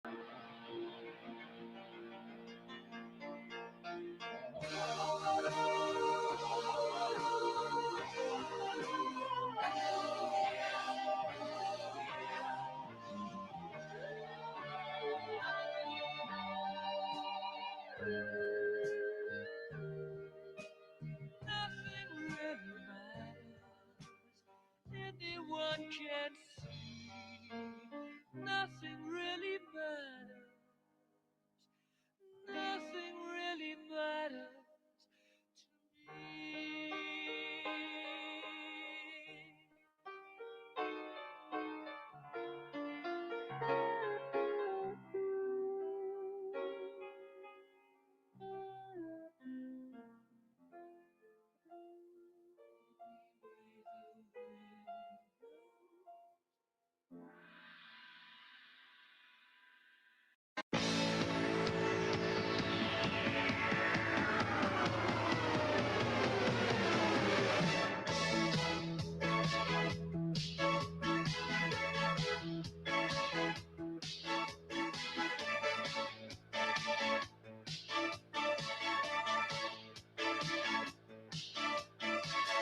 Nothing really matters. Anyone can see. Nothing really matters. Nothing really matters to me.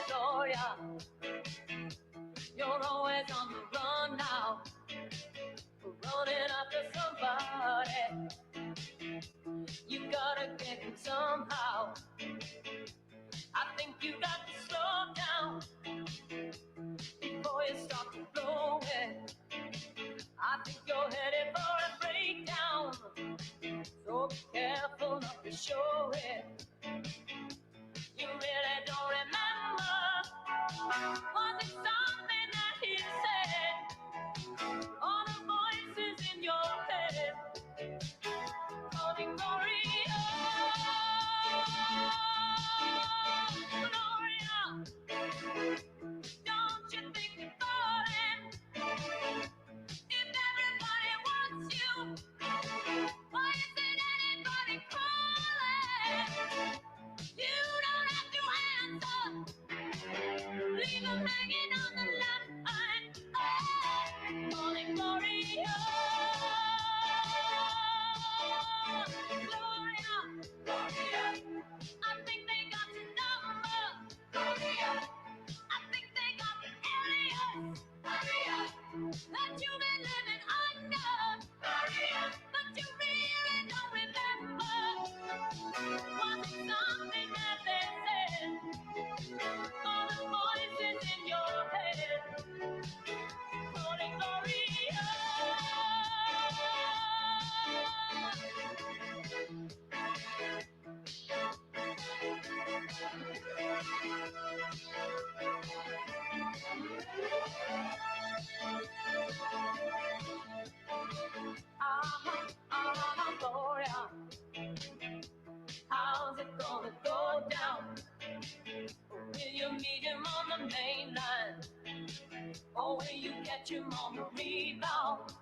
Gloria, you're always on the run now, running after somebody. You gotta get him somehow. I think you got to slow down before you start to blow it. I think you're headed for a breakdown, so be careful not to show it. You really don't remember. Was it something that he said? All the voices in your head calling Gloria, Gloria. Don't you think you're falling? If everybody wants you, why isn't anybody calling? You don't have to answer. Leave them hanging on the line. Calling Gloria. Gloria. Gloria. I think they got your number. Gloria. I think they got the alias. Gloria. That you've been living under. Gloria. But you really don't remember. Was it something that they said? All the voices in your head calling Gloria. Gloria. How's it gonna go down? Will you meet him on the main line? Or will you catch him on the rebound?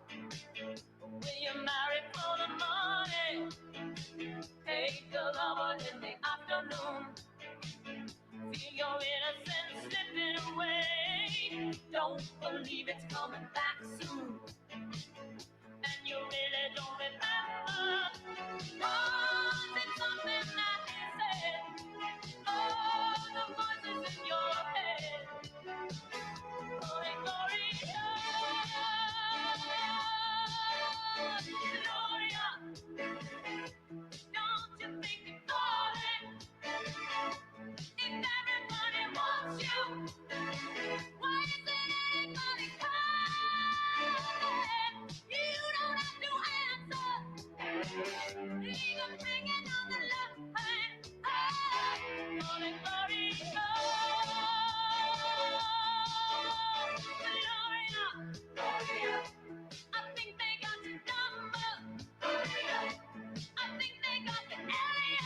Will you marry for the money? Take the lover in the afternoon. Feel your innocence slipping away. Don't believe it's coming back soon. And you really don't remember. Was it something that he said? Oh, the voices in your head. Calling Gloria. Gloria. Don't you think you're falling? If everybody wants you, why isn't anybody calling? You don't have to answer. Leave them hanging on the line. Calling Gloria. Gloria. Gloria. I think they got your number. Gloria. I think they got the alias.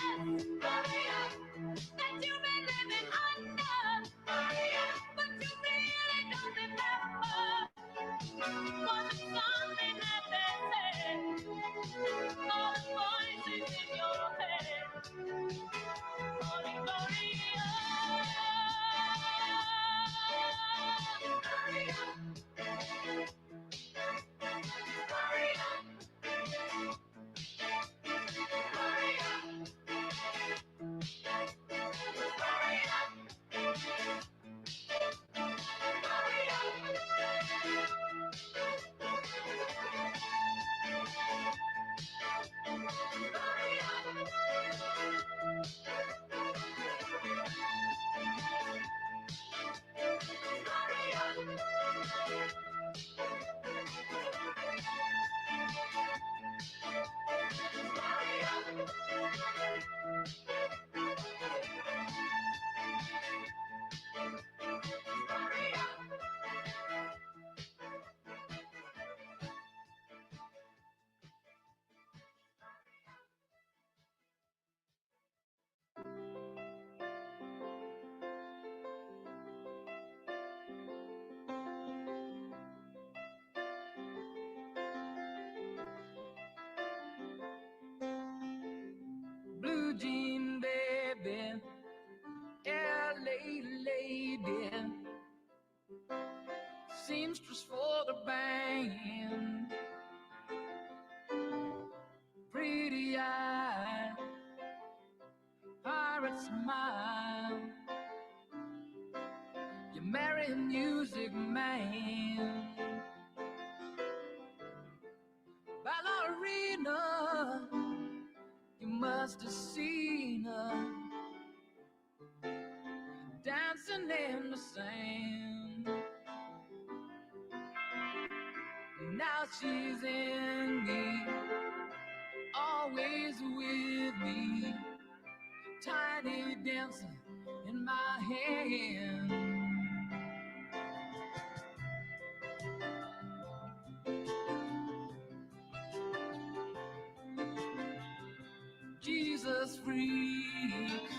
Blue jean baby, LA lady, seamstress for the band, pretty eye, pirate smile, you marry a music man, ballerina, you must have seen her dancing in the sand. Now she's in me, always with me, tiny dancer in my hand. Jesus freaks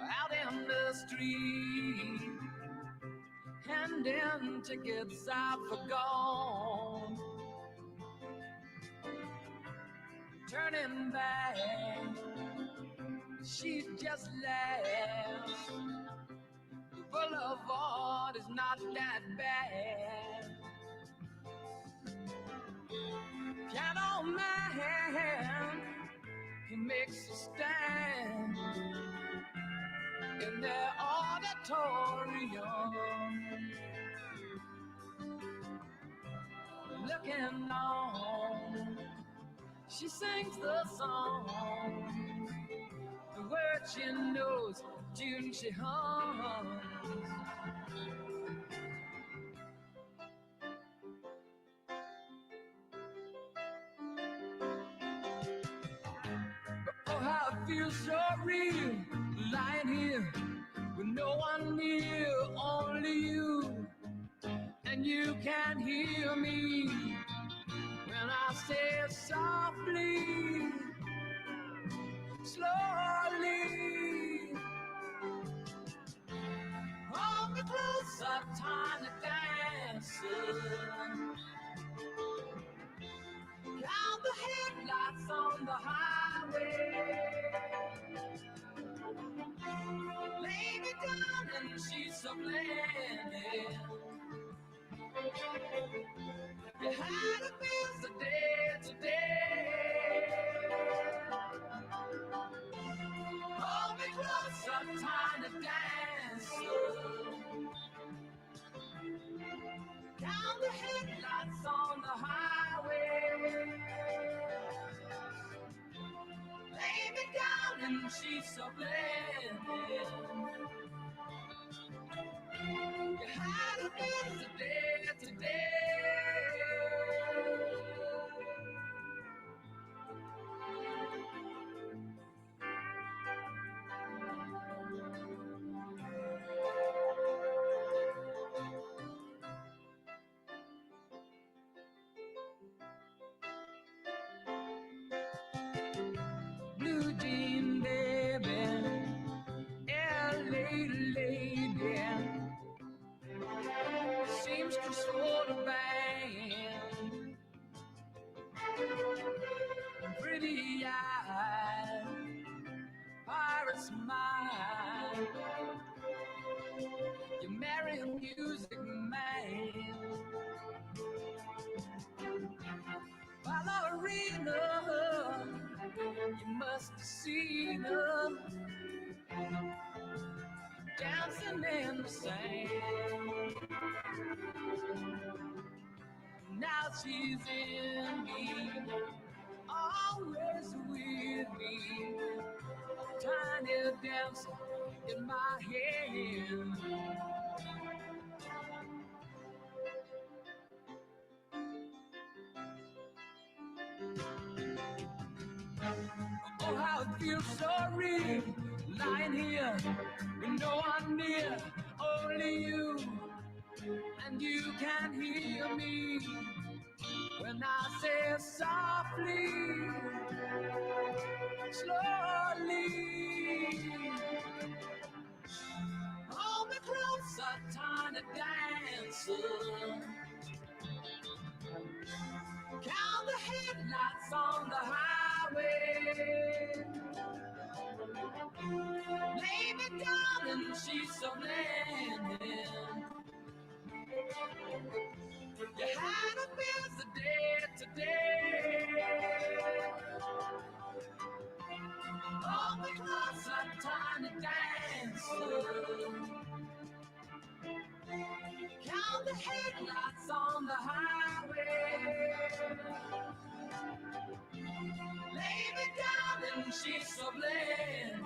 out in the street, handing tickets out for gold, turning back, she just laughs. The boulevard is not that bad. Piano man, he makes a stand in their auditorium, looking on. She sings the song, the words she knows, tune she hums. Oh, how it feels so real, lying here with no one near, only you. And you can hear me when I say it softly, slowly. Hold me closer, tiny dancer. Count the headlights on the highway. Lay me down and she's so blended. You had a busy day today. Hold me closer, tiny dancer. Count the headlights on the highway. Lay me down and she's so blended. You had a busy day today. Blue jean baby, LA lady, seamstress for the band, pretty eye, pirate smile, you marry a music man, ballerina, you must have seen her dancing in the sand. Now she's in me, always with me, tiny dancer in my hand. Oh, how it feels so real, lying here with no one near, only you, and you can hear me when I say softly, slowly. Hold me closer, tiny dancer. Count the headlights on the highway. Lay me down in the sheets of linen. You had a busy day today. Hold me closer, tiny dancer. Count the headlights on the highway. Lay me down in the sheets of linen.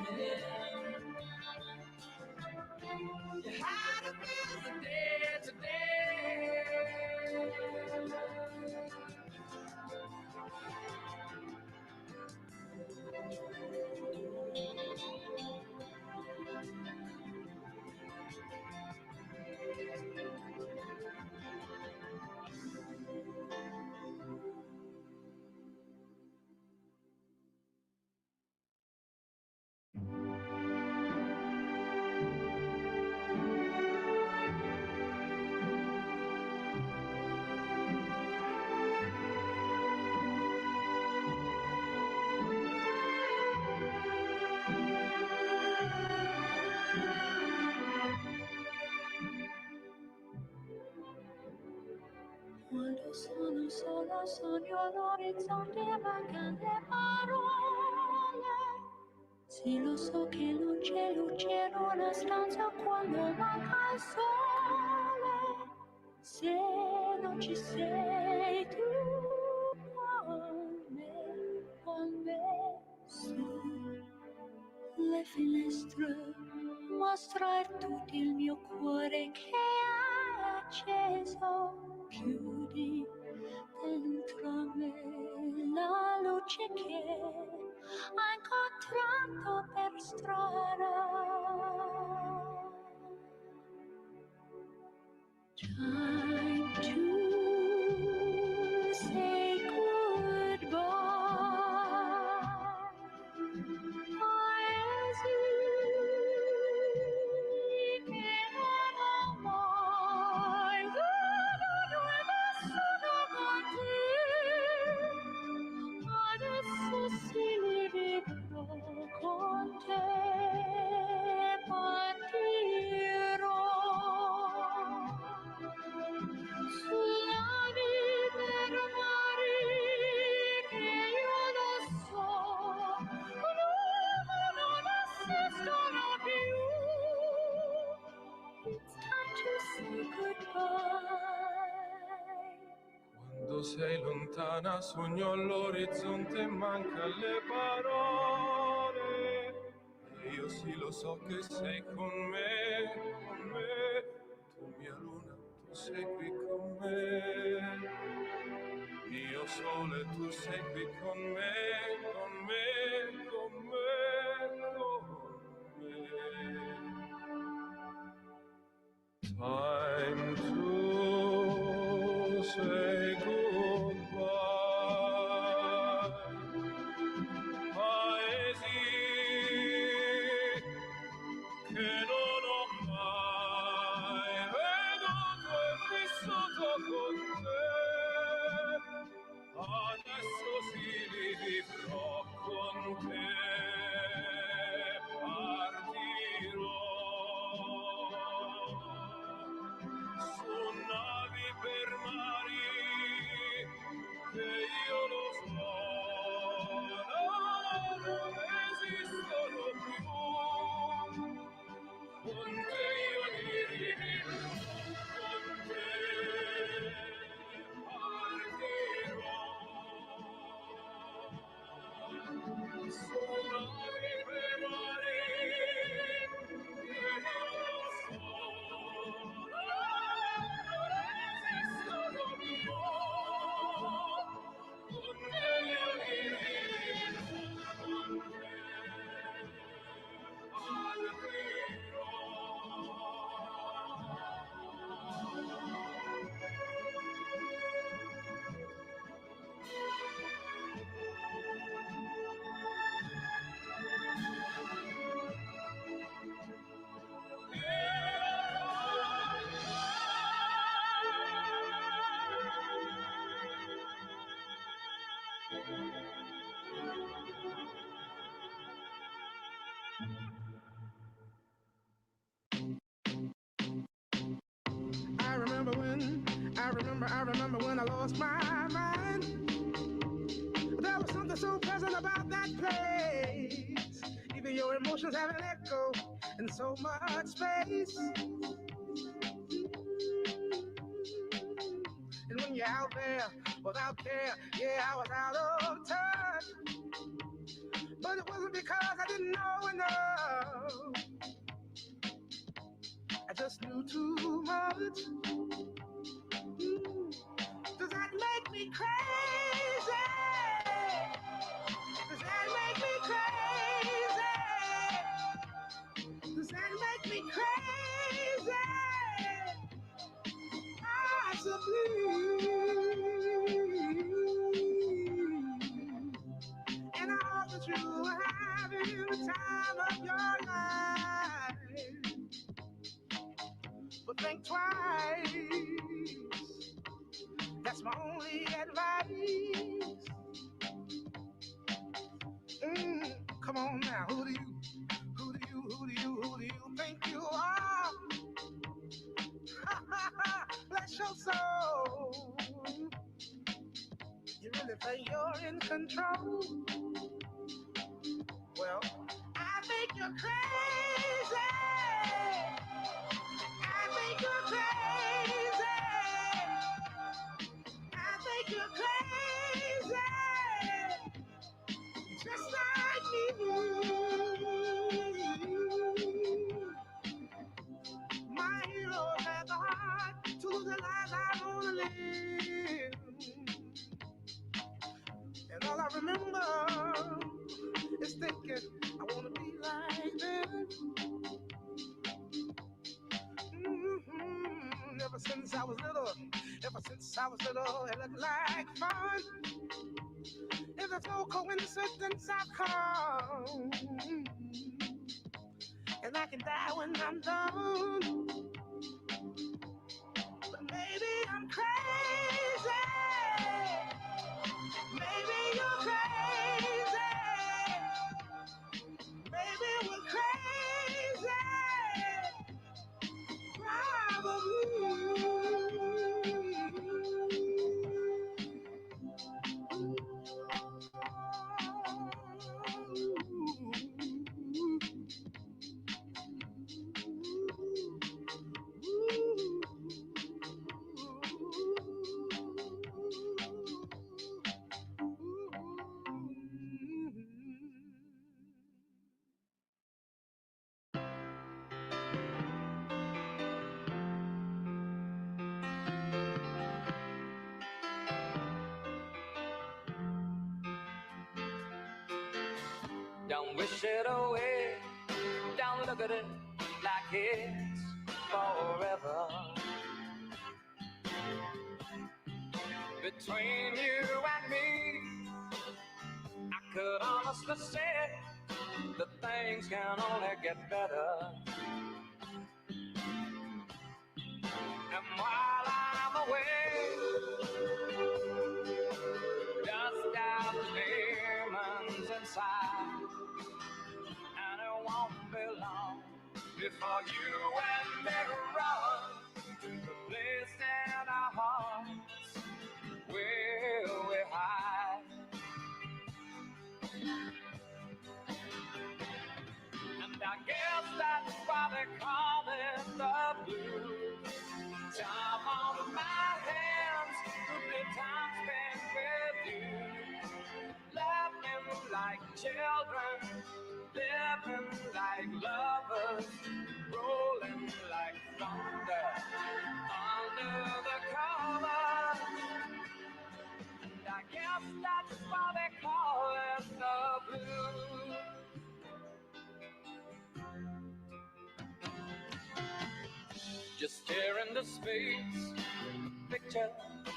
You had a busy day today. Quando sono sola sogno l'orizzonte e mancano le parole. Sì, lo so che non c'è luce in una stanza quando manca il sole. Se non ci sei tu con me, su le finestre mostra tutto il mio cuore che è acceso. Chiudi dentro me la luce che ho incontrato per strada. Time to say goodbye. Paesi che non ho mai veduto e nessuno con te. Adesso sì li vivrò con te, partirò. Sullavi per mari che io lo so, non esistono più. It's time to say goodbye. Quando sei lontana sogno all'orizzonte e manca le parole. E io sì lo so che sei con me, tu mia luna, tu sei qui con me, mio sole, tu sei qui con me, con me, con me, con me. Time to say goodbye. Paesi che non ho mai veduto e vissuto con te. Adesso sì li vivrò con te. Partirò. I remember when I lost my mind. There was something so pleasant about that place. Even your emotions have an echo in so much space. And when you're out there without care, yeah, I was out of touch. But it wasn't because I didn't know enough. I just knew too much. Does that make me crazy? Does that make me crazy? Does that make me crazy? Possibly. And I hope that you are having the time of your life. But think twice. That's my only advice. Come on now, who do you think you are? Bless your soul. You really think you're in control? Well, I think you're crazy. I think you're crazy. I think you're crazy. Just like me. My heroes had the heart to lose the lives I wanna live. And all I remember is thinking I wanna be like them. Ever since I was little, it looked like fun. If it's no coincidence, I've come. And I can die when I'm done. But maybe I'm crazy. Maybe you're crazy. Maybe we're crazy. Probably. Don't wish it away, don't look at it like it's forever. Between you and me, I could honestly say that things can only get better. And while I'm away, dust out the demons inside. And it won't be long before you and me run to the place in our hearts where we hide. And I guess that's why they call it the blues. Time on my hands, good time spent with you. Laughing like children, living like lovers, rolling like thunder under the covers. And I guess that's why they call it the blues. Just stare into space, picture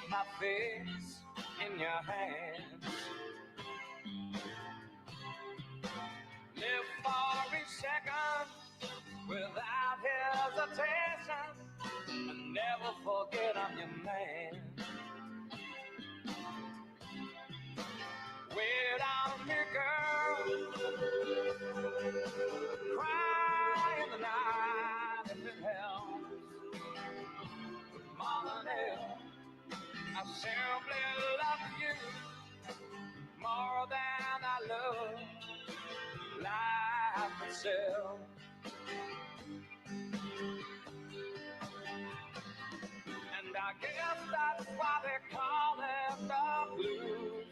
my face in your hands. Live for each second without hesitation, and never forget I'm your man. Wait on me, girl. Cry in the night if it helps. Mama nail, more than I love life itself. And I guess that's why they call it the blues.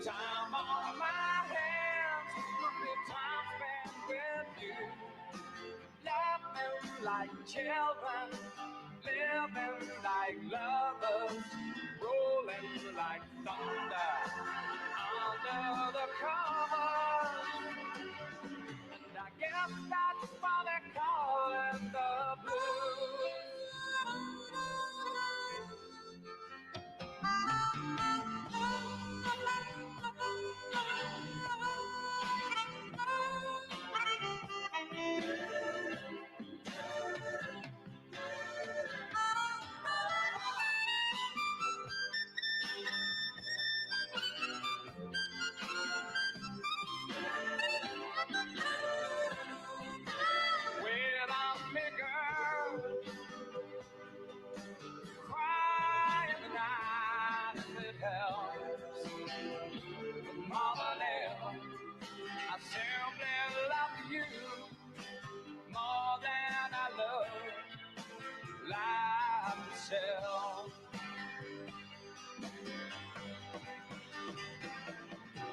Time on my hands would be time spent with you. Laughing like children, living like lovers, rolling like thunder under the covers. And I guess that's why they call it the blues. Well, I'm bigger, cry in the night if it helps. Mama Nell, I simply love you more than I love life itself.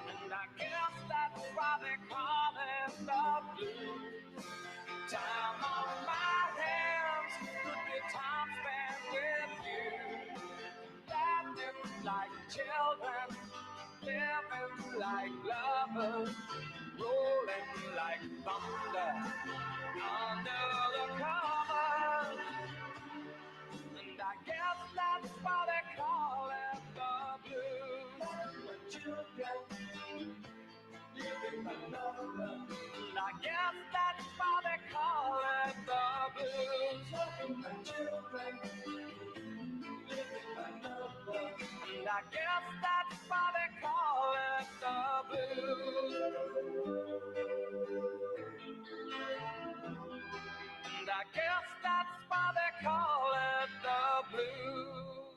And I guess that's why they call it the blues. Time on my hands could be time spent with you. Laughing like children, living like lovers, rolling like thunder under the covers. And I guess that's why they call it the blues. When children living like lovers. And I guess that's why they call it the blues. When children living like lovers. And I guess that's why they call it the blues. And I guess that's why they call it the blues.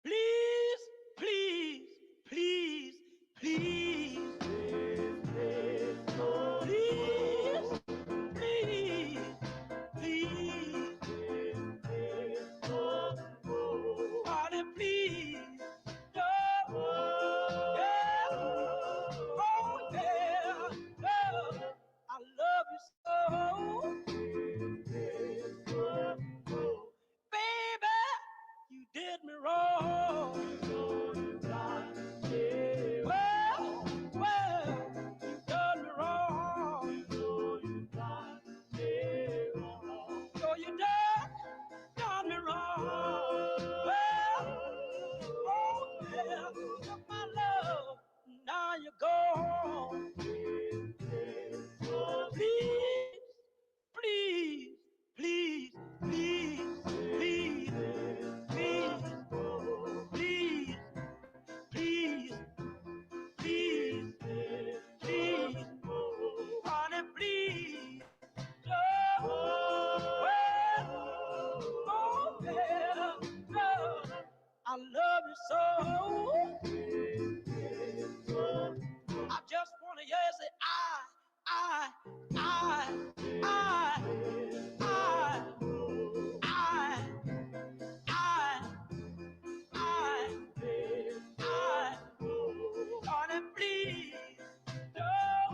Please, please, please, please, please, please, please, honey, please, no, yeah, oh yeah, no, I love you so, baby, you did me wrong. Well, well, you done me wrong. So you done me wrong. Well, oh yeah, took my love, now you're gone. Please, please, please, please, please, please, please, please, please, please, honey, please. Oh, well, oh, yeah, no, I love you so. I just wanna, yes, say I, I, I, I, I, honey, please, oh,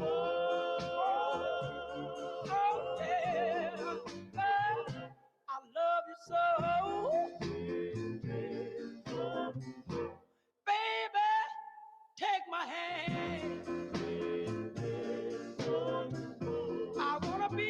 oh, yeah, I love you so, baby, take my hand, I wanna be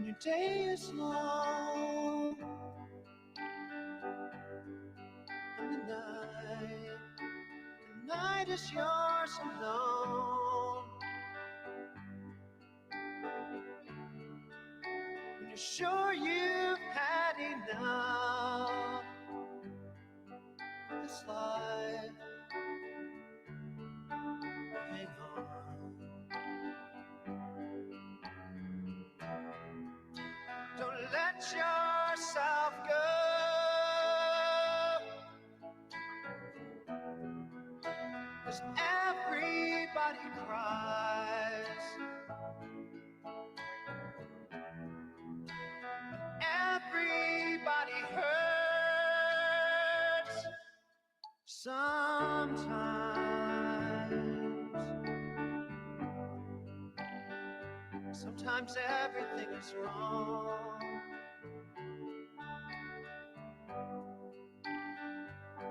when your day is long and the night is yours alone. When you're sure you've had enough of this life, hang on. Don't let yourself go, 'cause everybody cries, everybody hurts sometimes. Sometimes everything is wrong.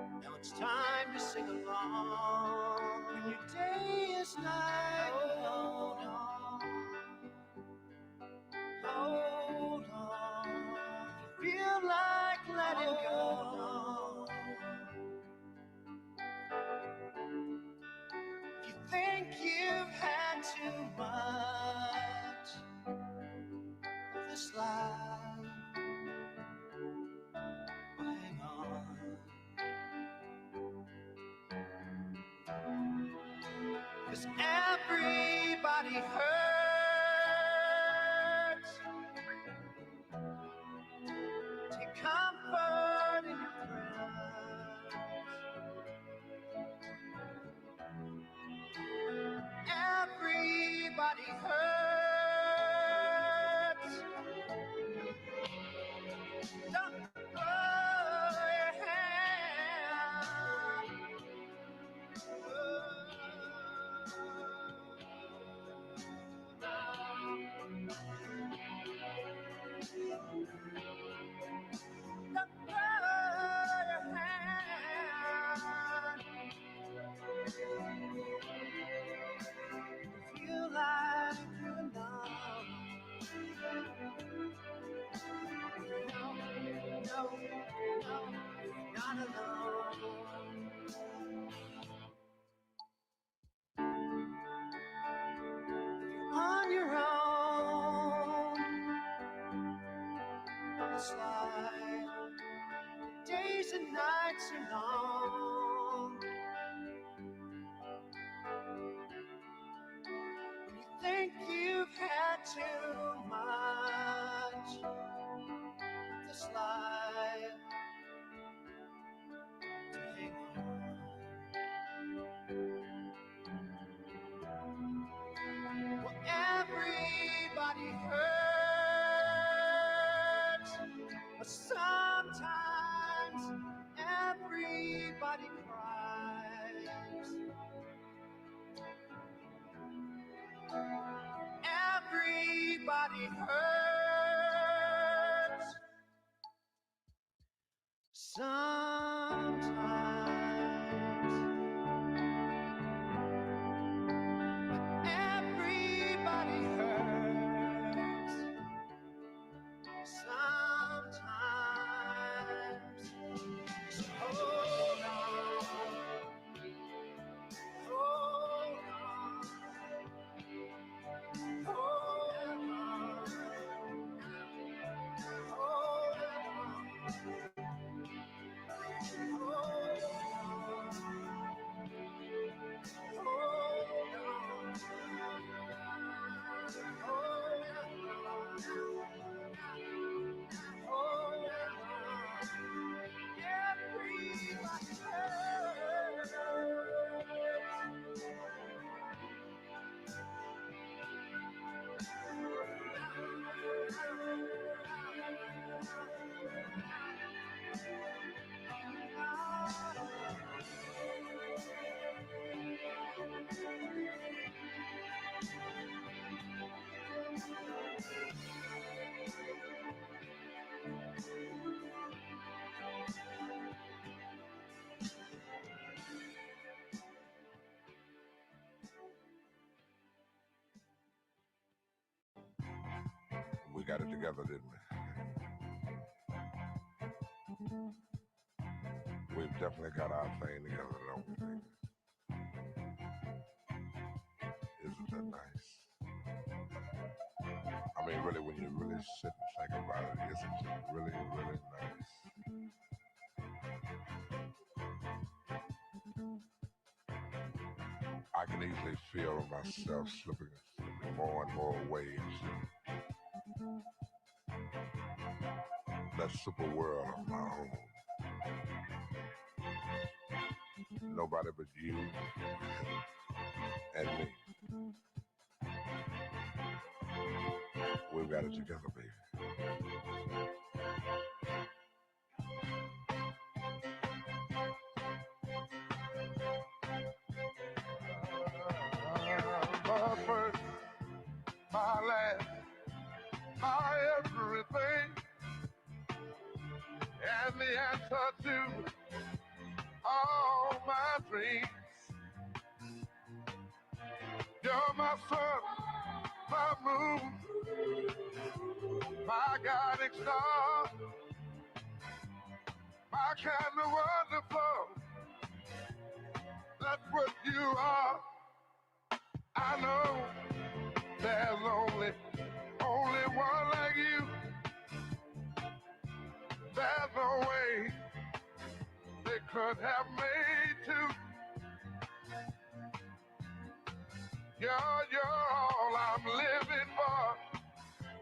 Now it's time to sing along. When your day is night, hold on, hold on. If you feel like letting go, if you think you've had too much of this life, hang on. 'Cause everybody hurts. Take comfort in your prayers. Everybody hurts. Don't throw your hand. Don't throw your hand. Feel like you're alone. No, no, no, not alone. On your own, it's like days and nights are long. When you think you've had too much of this life to hang on. Well, everybody hurts, but sometimes everybody cries. Everybody hurts sometimes. Everybody hurts sometimes. So hold on, hold on, hold on, hold We got it together, didn't we? We've definitely got our thing together, don't we, baby? Isn't that nice? I mean, really, when you really sit and think about it, isn't it really, really nice? I can easily feel myself slipping more and more away into that super world of my own. Nobody but you and me. We've got it together, baby. My first, my last, my everything, and the answer to all my dreams. You're my sun, my moon, my guiding star, my kind of wonderful. That's what you are. I know there's only one like you. There's no way they could have made two. You're all I'm living for.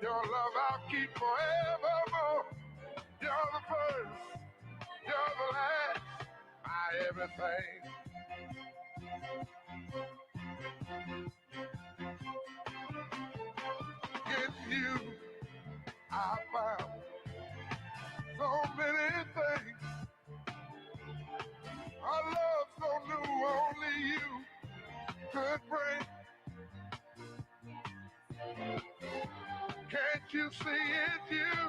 Your love I'll keep forevermore. You're the first, you're the last, my everything. In you, I found so many things. A love so new, only you could bring. Can't you see it, you?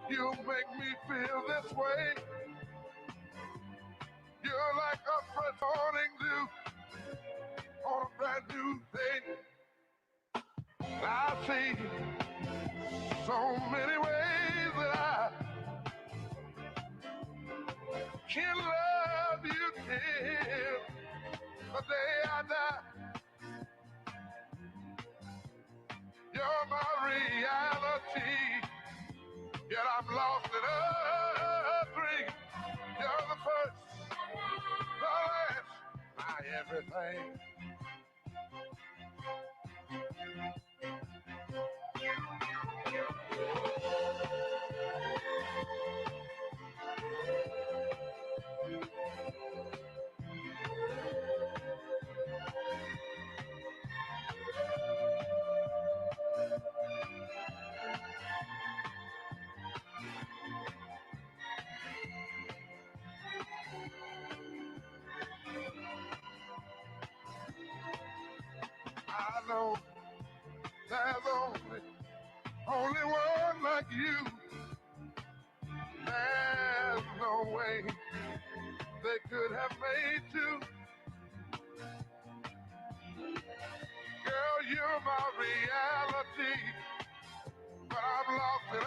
You make me feel this way. You're like a fresh morning dew on a brand new day. I see so many ways that I can love you till the day I die. You're my reality, yet I'm lost in a dream. You're the first, the last, my everything. I know there's only one like you. There's no way they could have made two. Girl, you're my reality, but I'm lost in a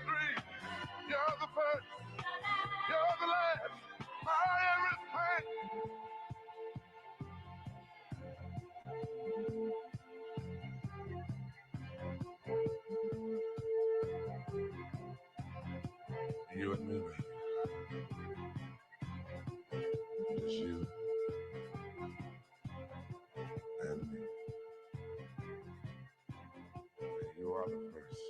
dream. You're the first, you're the last, my everything. You and me, baby. Just you and me. You are the first.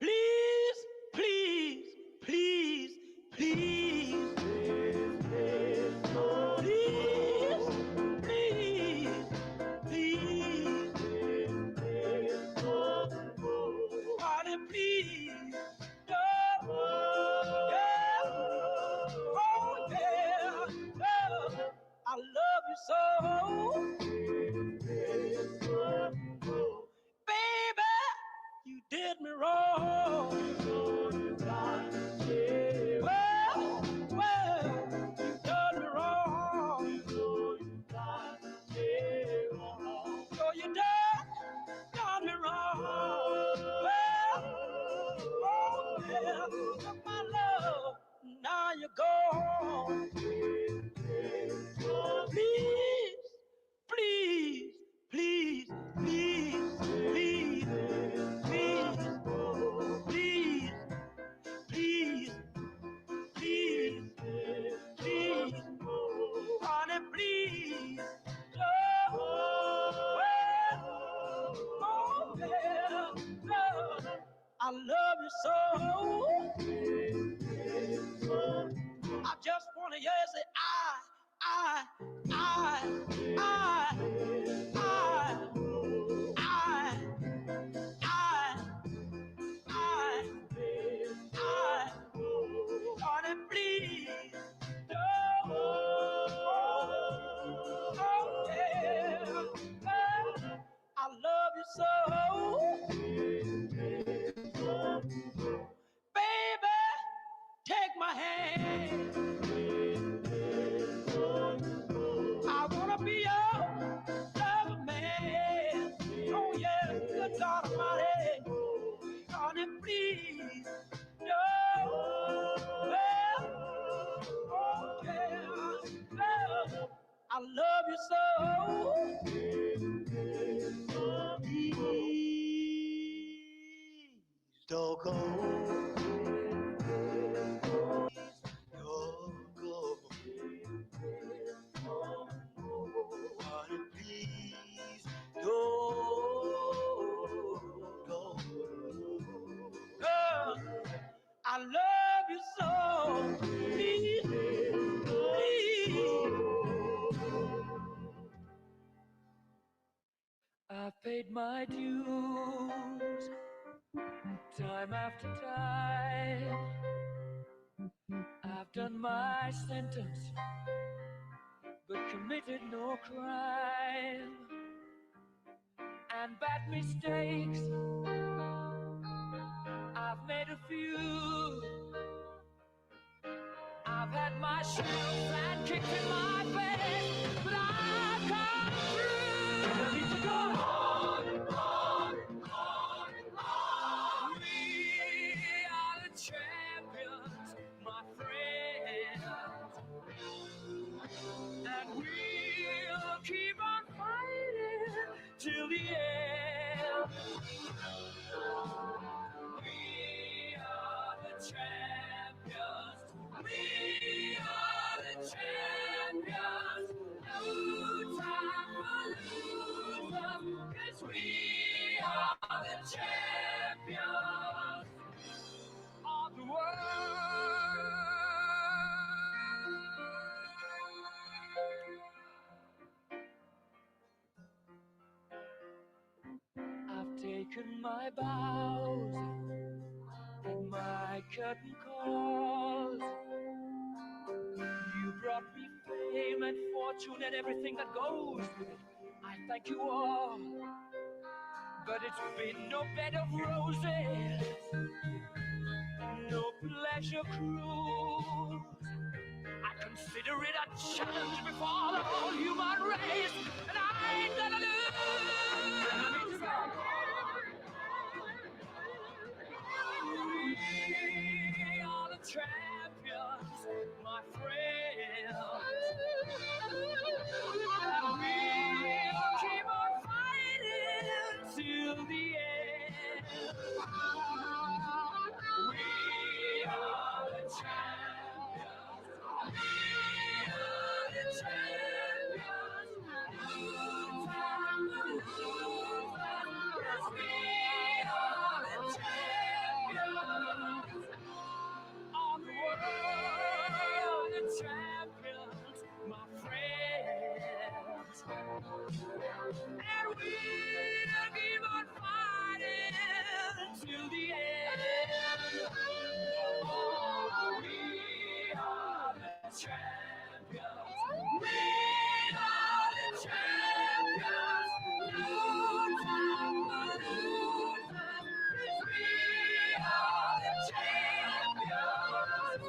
Please, please, please, please, please, please, please, Honey, please, yeah, yeah, oh yeah, yeah. I love you so, baby. You did me wrong. Well, well, you done me wrong. So you done me wrong. Well, oh yeah, took my love. Now you're gone. Please, please, please, please, please, please, please, please, please, please, honey, please. Oh, well, oh, yeah, yeah. I love you so. I just wanna hear you say I, I, I, I, I, I, I, honey, please. Oh, oh, yeah. I love you so. Baby, take my hand. I wanna be your lover man. Oh, yes, good God Almighty. Honey, please. No. Well, oh, yeah. Well, I love you so. Please don't go. Don't go. Honey, please don't go. Girl, I love you so. Please, please. I've paid my dues time after time. I've done my sentence, but committed no crime. And bad mistakes, I've made a few. I've had my shells and kicked in my face, but I've come through. I need to go on, on, on, on. We are the champions, my friends, and we'll keep on fighting till the end. We are the champions. We are the champions. No time for losers, 'cause we are the champions of the world. I've taken my bows and my curtain calls. You brought me fame and fortune and everything that goes with it. I thank you all, but it's been no bed of roses, no pleasure cruise. I consider it a challenge before the whole human race, and I ain't gonna lose. We are the champions, my friends. And we'll keep on fighting till the end. We are the champions. We are the champions. No time to lose. Yes, we are the champions of the world. The champions, my friends. And we'll keep on fighting till the end. Oh, we are the champions. We are the champions. No time for losers, 'cause we are the champions.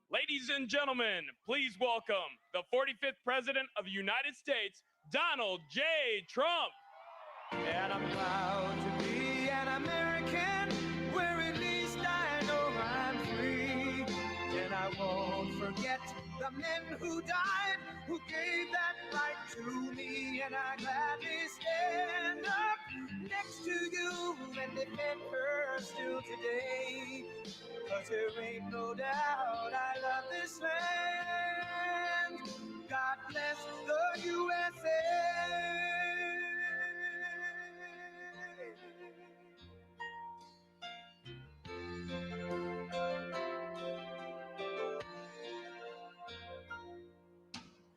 Ladies and gentlemen, please welcome the 45th President of the United States, Donald J. Trump. And I'm proud to be an American, where at least I know I'm free. And I won't forget the men who died, who gave that right to me. And I gladly stand up next to you and defend her still today. 'Cause there ain't no doubt I love this land. God bless the USA.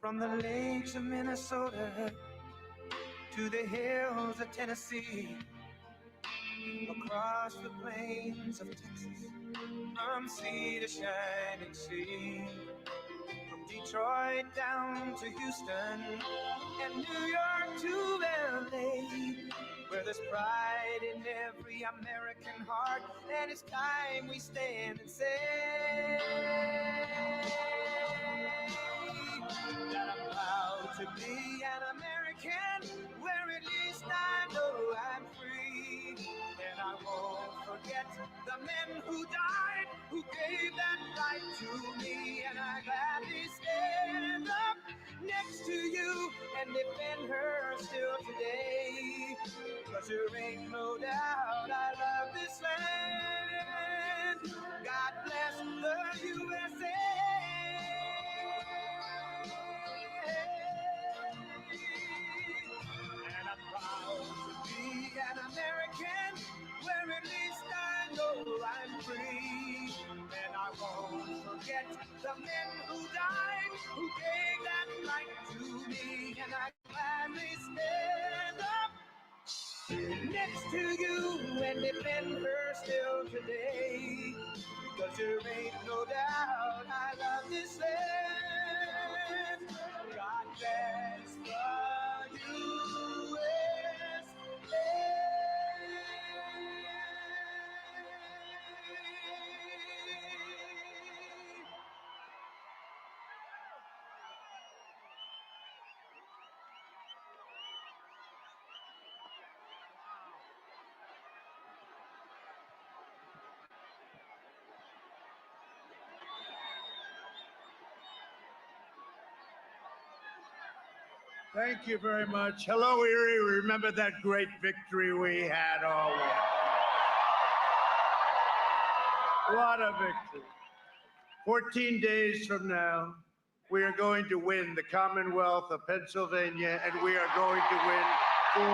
From the lakes of Minnesota to the hills of Tennessee, across the plains of Texas, from sea to shining sea, from Detroit down to Houston and New York to LA, where there's pride in every American heart, and it's time we stand and say that I'm proud to be an American, where at least I know I'm free. And I won't forget the men who died, who gave that right to me. And I gladly stand up next to you and defend her still today. 'Cause there ain't no doubt I love this land. God bless the USA. And I'm proud to be an American, where at least I know I'm free. And I won't forget the men who died, who gave that right to me. And I gladly stand up next to you and defend her still today. 'Cause there ain't no doubt I love this land. God bless the USA. Thank you very much. Hello, Erie. Remember that great victory we had all week. What a victory. 14 days from now, we are going to win the Commonwealth of Pennsylvania, and we are going to win 4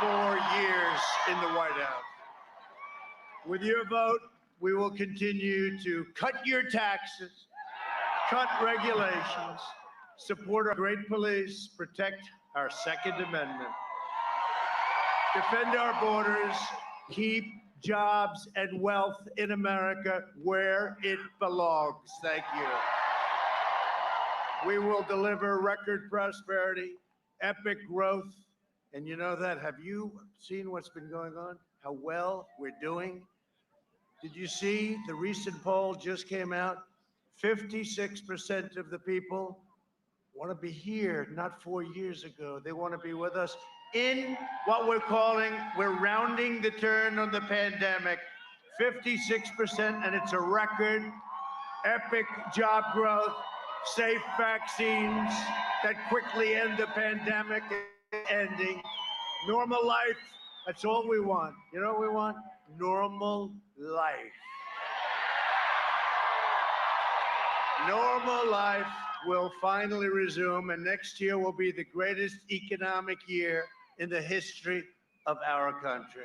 more years in the White House. With your vote, we will continue to cut your taxes, cut regulations, support our great police, protect our Second Amendment, defend our borders, keep jobs and wealth in America where it belongs. Thank you. We will deliver record prosperity, epic growth. And you know that? Have you seen what's been going on? How well we're doing? Did you see the recent poll just came out? 56% of the people want to be here, not 4 years ago. They want to be with us in what we're rounding the turn on the pandemic. 56%, and it's a record. Epic job growth, safe vaccines that quickly end the pandemic ending. Normal life, that's all we want. You know what we want? Normal life. Normal life will finally resume, and next year will be the greatest economic year in the history of our country.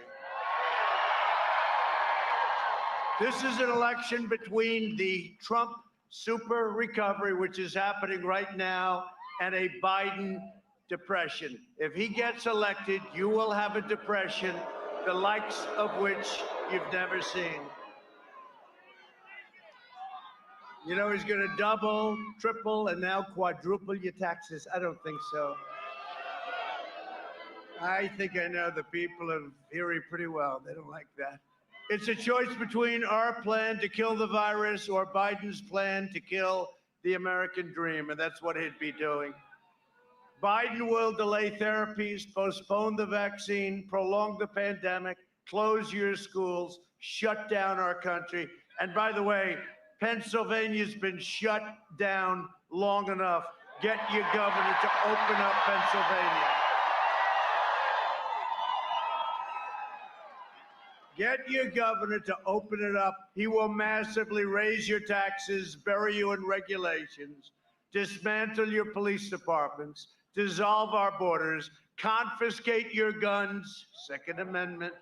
This is an election between the Trump super recovery, which is happening right now, and a Biden depression. If he gets elected, you will have a depression, the likes of which you've never seen. You know, he's going to double, triple, and now quadruple your taxes. I don't think so. I think I know the people of Erie pretty well. They don't like that. It's a choice between our plan to kill the virus or Biden's plan to kill the American dream, and that's what he'd be doing. Biden will delay therapies, postpone the vaccine, prolong the pandemic, close your schools, shut down our country. And by the way, Pennsylvania's been shut down long enough. Get your governor to open up Pennsylvania. Get your governor to open it up. He will massively raise your taxes, bury you in regulations, dismantle your police departments, dissolve our borders, confiscate your guns, Second Amendment.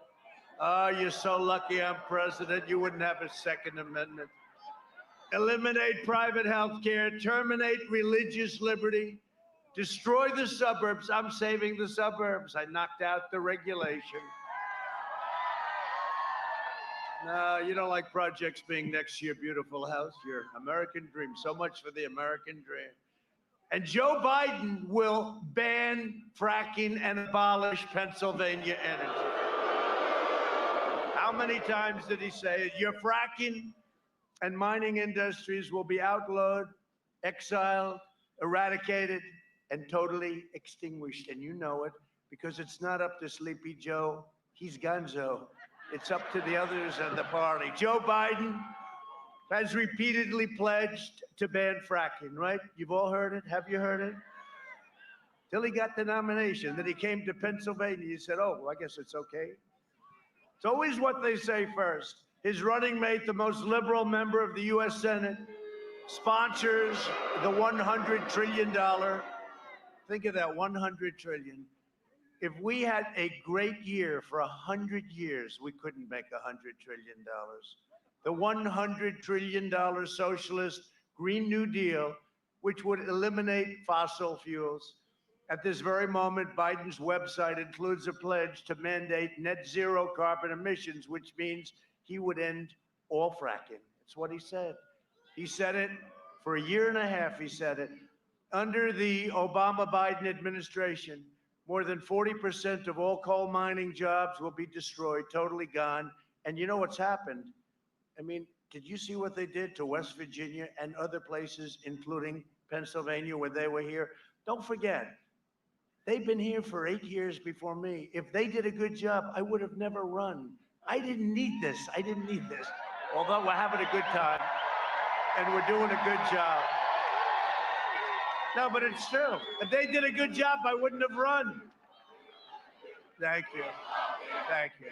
Oh, you're so lucky I'm president, you wouldn't have a Second Amendment. Eliminate private health care, terminate religious liberty, destroy the suburbs. I'm saving the suburbs. I knocked out the regulation. No, you don't like projects being next to your beautiful house, your American dream. So much for the American dream. And Joe Biden will ban fracking and abolish Pennsylvania energy. How many times did he say it? Your fracking and mining industries will be outlawed, exiled, eradicated, and totally extinguished. And you know it, because it's not up to Sleepy Joe. He's gonzo. It's up to the others in the party. Joe Biden has repeatedly pledged to ban fracking, right? You've all heard it. Have you heard it? Till he got the nomination. Then he came to Pennsylvania. He said, oh, well, I guess it's okay. It's always what they say first. His running mate, the most liberal member of the U.S. Senate, sponsors the $100 trillion. Think of that, $100 trillion. If we had a great year for 100 years, we couldn't make $100 trillion. The $100 trillion socialist Green New Deal, which would eliminate fossil fuels. At this very moment, Biden's website includes a pledge to mandate net zero carbon emissions, which means he would end all fracking. That's what he said. He said it for a year and a half, he said it. Under the Obama-Biden administration, more than 40% of all coal mining jobs will be destroyed, totally gone. And you know what's happened? I mean, did you see what they did to West Virginia and other places, including Pennsylvania, where they were here? Don't forget, they've been here for 8 years before me. If they did a good job, I would have never run. I didn't need this. I didn't need this. Although, we're having a good time, and we're doing a good job. No, but it's true. If they did a good job, I wouldn't have run. Thank you. Thank you.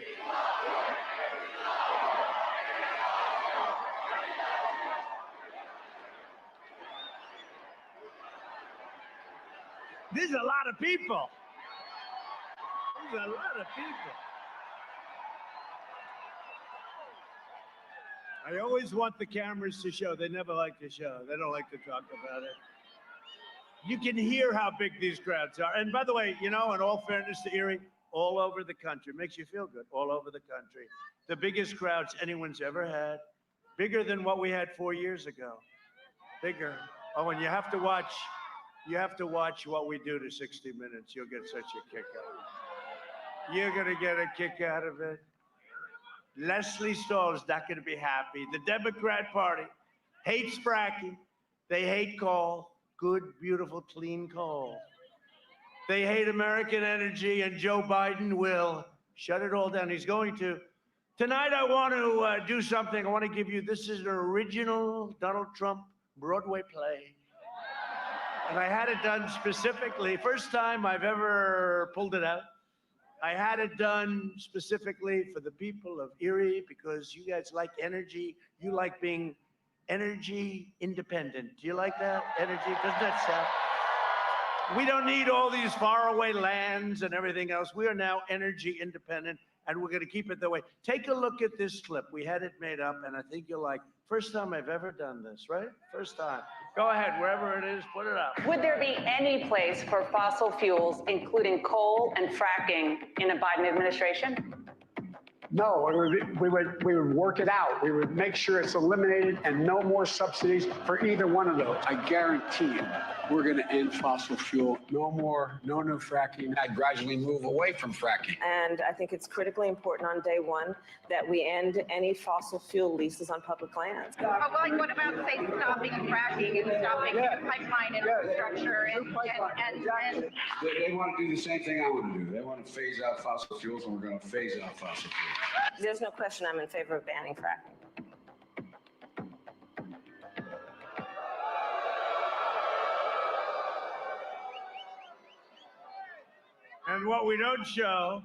There's a lot of people. There's a lot of people. I always want the cameras to show. They never like to show. They don't like to talk about it. You can hear how big these crowds are. And by the way, you know, in all fairness to Erie, all over the country, makes you feel good, all over the country. The biggest crowds anyone's ever had, bigger than what we had 4 years ago. Bigger. Oh, and you have to watch what we do to 60 Minutes. You'll get such a kick out of it. You're going to get a kick out of it. Leslie Stahl is not going to be happy. The Democrat Party hates fracking. They hate coal. Good, beautiful, clean coal. They hate American energy, and Joe Biden will shut it all down. He's going to. Tonight, I want to do something. I want to give you, this is an original Donald Trump Broadway play. And I had it done specifically. First time I've ever pulled it out. I had it done specifically for the people of Erie because you guys like energy. You like being energy independent. Do you like that? Energy, doesn't that sound? We don't need all these faraway lands and everything else. We are now energy independent, and we're going to keep it that way. Take a look at this clip. We had it made up, and I think you'll like. First time I've ever done this, right? First time. Go ahead, wherever it is, put it up. Would there be any place for fossil fuels, including coal and fracking, in a Biden administration? No, we would work it out. We would make sure it's eliminated and no more subsidies for either one of those. I guarantee you, we're going to end fossil fuel. No more, no new fracking. I'd gradually move away from fracking. And I think it's critically important on day one that we end any fossil fuel leases on public lands. Well, like, what about, say, stopping fracking and stopping pipeline infrastructure and They want to do the same thing I want to do. They want to phase out fossil fuels, and we're going to phase out fossil fuels. There's no question I'm in favor of banning fracking. And what we don't show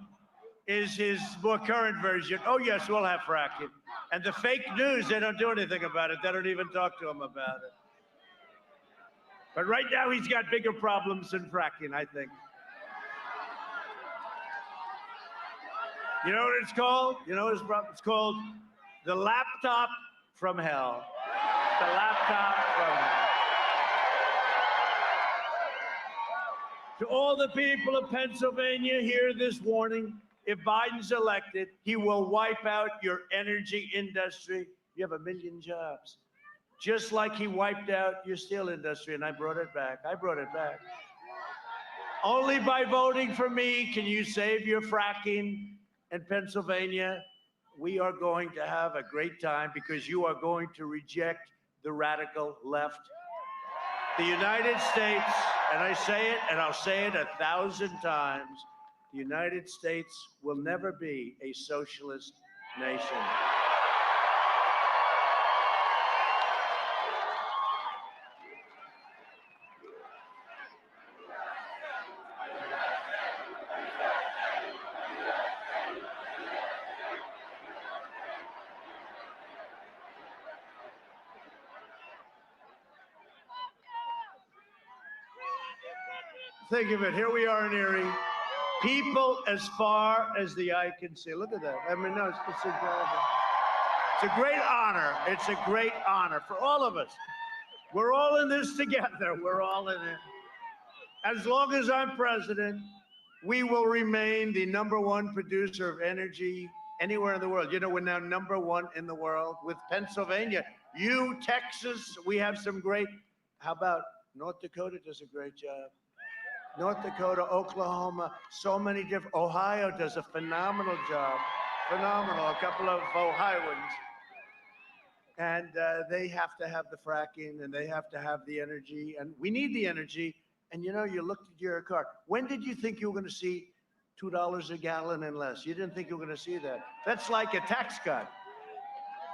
is his more current version. Oh, yes, we'll have fracking. And the fake news, they don't do anything about it. They don't even talk to him about it. But right now, he's got bigger problems than fracking, I think. You know what it's called? You know what it's called? The laptop from hell. The laptop from hell. To all the people of Pennsylvania, hear this warning. If Biden's elected, he will wipe out your energy industry. You have 1 million jobs. Just like he wiped out your steel industry, and I brought it back. I brought it back. Only by voting for me can you save your fracking in Pennsylvania. We are going to have a great time because you are going to reject the radical left. The United States, and I say it, and I'll say it 1,000 times, the United States will never be a socialist nation. Think of it. Here we are in Erie. People as far as the eye can see. Look at that. I mean, no, it's incredible. It's a great honor. It's a great honor for all of us. We're all in this together. We're all in it. As long as I'm president, we will remain the #1 producer of energy anywhere in the world. You know, we're now #1 in the world with Pennsylvania. You, Texas, we have some great. How about North Dakota does a great job. North Dakota, Oklahoma, so many different. Ohio does a phenomenal job. Phenomenal. A couple of Ohioans. And they have to have the fracking and they have to have the energy. And we need the energy. And you know, you looked at your car. When did you think you were going to see $2 a gallon and less? You didn't think you were going to see that. That's like a tax cut.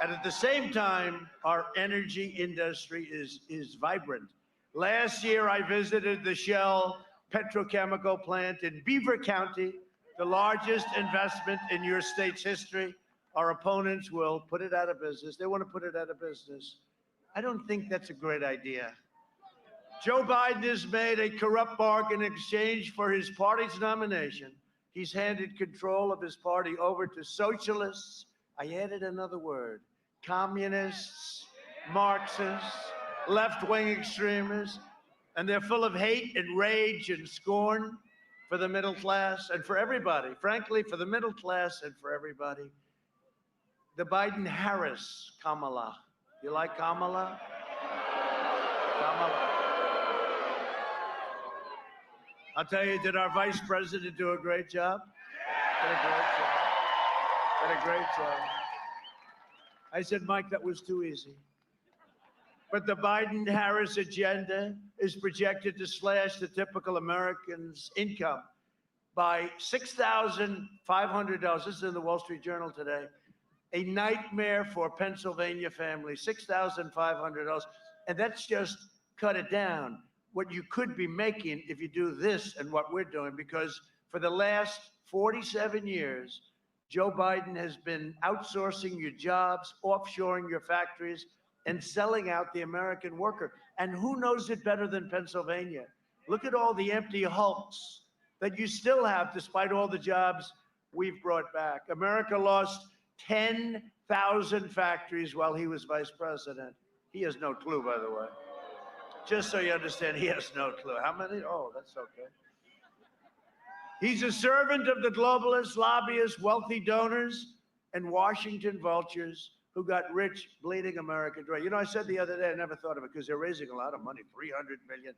And at the same time, our energy industry is vibrant. Last year, I visited the Shell petrochemical plant in Beaver County, the largest investment in your state's history. Our opponents will put it out of business. They want to put it out of business. I don't think that's a great idea. Joe Biden has made a corrupt bargain in exchange for his party's nomination. He's handed control of his party over to socialists. I added another word: communists, Marxists, left-wing extremists, and they're full of hate and rage and scorn for the middle class and for everybody. Frankly, for the middle class and for everybody. The Biden-Harris Kamala. You like Kamala? Kamala. I'll tell you, did our vice president do a great job? Did a great job. Did a great job. I said, Mike, that was too easy. But the Biden-Harris agenda is projected to slash the typical American's income by $6,500. This is in the Wall Street Journal today. A nightmare for Pennsylvania families, $6,500. And that's just cut it down. What you could be making if you do this and what we're doing, because for the last 47 years, Joe Biden has been outsourcing your jobs, offshoring your factories, and selling out the American worker. And who knows it better than Pennsylvania? Look at all the empty hulks that you still have despite all the jobs we've brought back. America lost 10,000 factories while he was vice president. He has no clue, by the way. Just so you understand, he has no clue. How many? Oh, that's okay. He's a servant of the globalists, lobbyists, wealthy donors, and Washington vultures who got rich bleeding America dry. You know, I said the other day, I never thought of it because they're raising a lot of money, $300 million.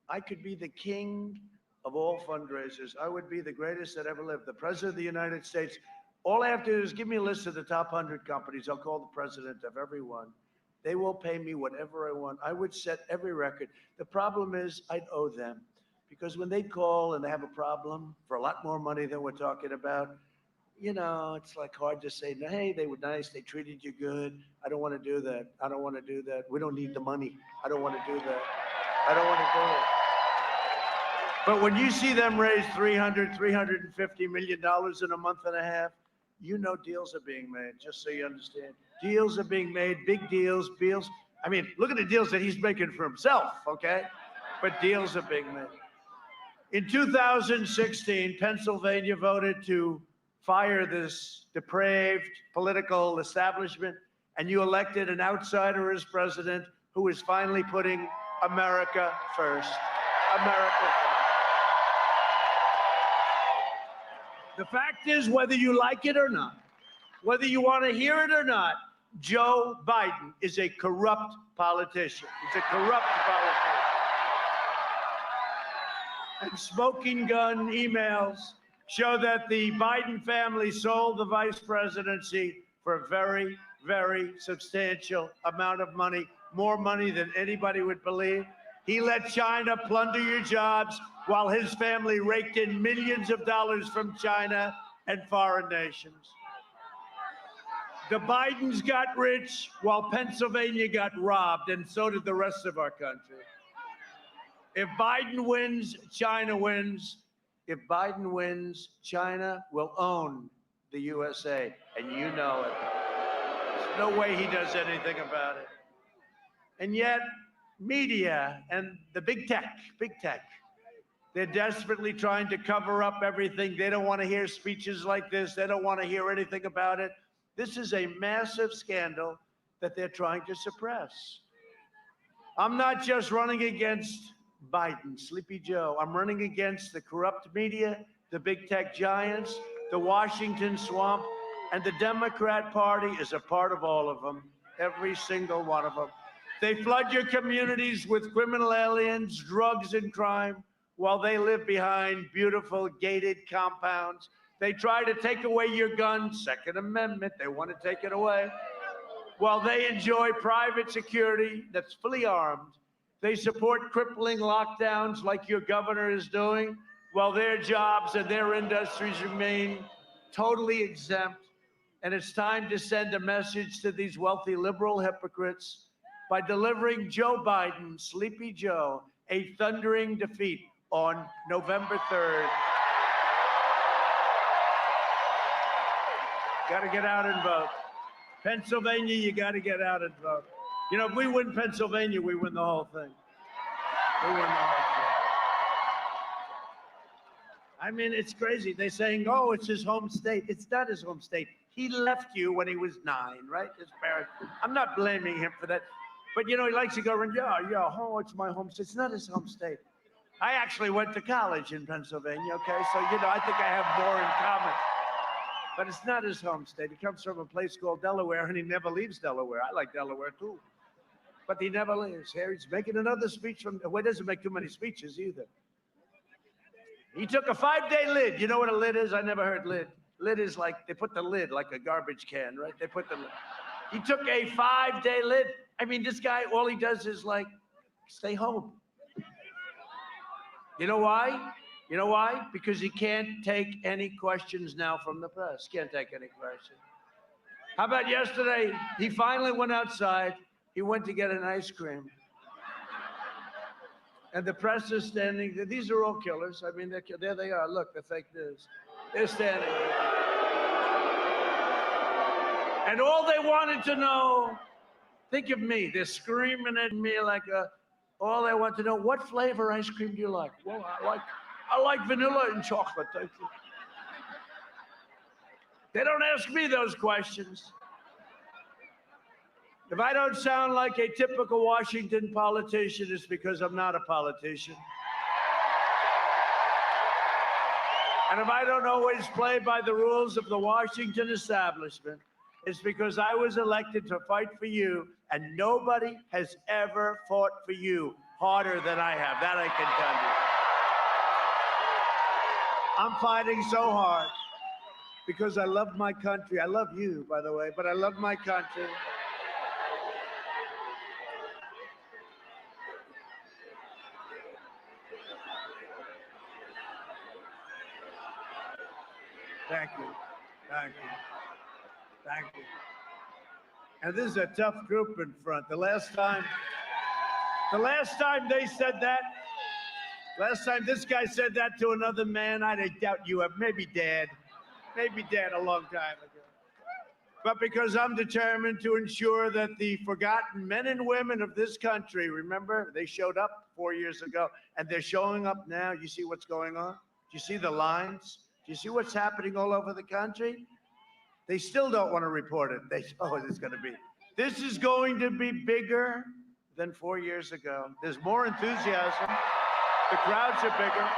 I could be the king of all fundraisers. I would be the greatest that ever lived, the president of the United States. All I have to do is give me a list of the top 100 companies. I'll call the president of every one. They will pay me whatever I want. I would set every record. The problem is I'd owe them, because when they call and they have a problem for a lot more money than we're talking about, you know, it's like hard to say, no, hey, they were nice. They treated you good. I don't want to do that. I don't want to do that. We don't need the money. I don't want to do that. I don't want to do it. But when you see them raise $350 million in a month and a half, you know deals are being made, just so you understand. Deals are being made, big deals, deals. I mean, look at the deals that he's making for himself, okay? But deals are being made. In 2016, Pennsylvania voted to fire this depraved political establishment, and you elected an outsider as president who is finally putting America first. America first. The fact is, whether you like it or not, whether you want to hear it or not, Joe Biden is a corrupt politician. He's a corrupt politician. And smoking gun emails show that the Biden family sold the vice presidency for a very, very substantial amount of money, more money than anybody would believe. He let China plunder your jobs while his family raked in millions of dollars from China and foreign nations. The Bidens got rich while Pennsylvania got robbed, and so did the rest of our country. If Biden wins, China wins. If Biden wins, China will own the USA, and you know it. There's no way he does anything about it. And yet, media and the big tech, they're desperately trying to cover up everything. They don't want to hear speeches like this. They don't want to hear anything about it. This is a massive scandal that they're trying to suppress. I'm not just running against Biden, Sleepy Joe. I'm running against the corrupt media, the big tech giants, the Washington swamp, and the Democrat Party is a part of all of them, every single one of them. They flood your communities with criminal aliens, drugs, and crime while they live behind beautiful gated compounds. They try to take away your guns, Second Amendment, they want to take it away, while they enjoy private security that's fully armed. They support crippling lockdowns like your governor is doing, while their jobs and their industries remain totally exempt. And it's time to send a message to these wealthy liberal hypocrites by delivering Joe Biden, Sleepy Joe, a thundering defeat on November 3rd. Got to get out and vote. Pennsylvania, you got to get out and vote. You know, if we win Pennsylvania, we win the whole thing. We win the whole thing. I mean, it's crazy. They're saying, oh, it's his home state. It's not his home state. He left you when he was 9, right? His parents. I'm not blaming him for that. But, you know, he likes to go around, yeah, oh, it's my home state. It's not his home state. I actually went to college in Pennsylvania, okay? So, you know, I think I have more in common. But it's not his home state. He comes from a place called Delaware, and he never leaves Delaware. I like Delaware, too. But he never leaves. Here he's making another speech from, well, he doesn't make too many speeches either. He took a 5-day lid. You know what a lid is? I never heard lid. Lid is like, they put the lid like a garbage can, right? They put the lid. He took a 5-day lid. I mean, this guy, all he does is like, stay home. You know why? You know why? Because he can't take any questions now from the press. Can't take any questions. How about yesterday? He finally went outside. He went to get an ice cream. And the press is standing there. These are all killers. I mean, there they are. Look, the fake news. They're standing there. And all they wanted to know, think of me. They're screaming at me like all they want to know, what flavor ice cream do you like? Well, I like vanilla and chocolate. Thank you. They don't ask me those questions. If I don't sound like a typical Washington politician, it's because I'm not a politician. And if I don't always play by the rules of the Washington establishment, it's because I was elected to fight for you, and nobody has ever fought for you harder than I have. That I can tell you. I'm fighting so hard because I love my country. I love you, by the way, but I love my country. Thank you. Thank you. Thank you. And this is a tough group in front. The last time they said that, last time this guy said that to another man, I doubt you have maybe dead a long time ago. But because I'm determined to ensure that the forgotten men and women of this country, remember, they showed up 4 years ago, and they're showing up now. You see what's going on? Do you see the lines? Do you see what's happening all over the country? They still don't want to report it. This is going to be bigger than 4 years ago. There's more enthusiasm. The crowds are bigger.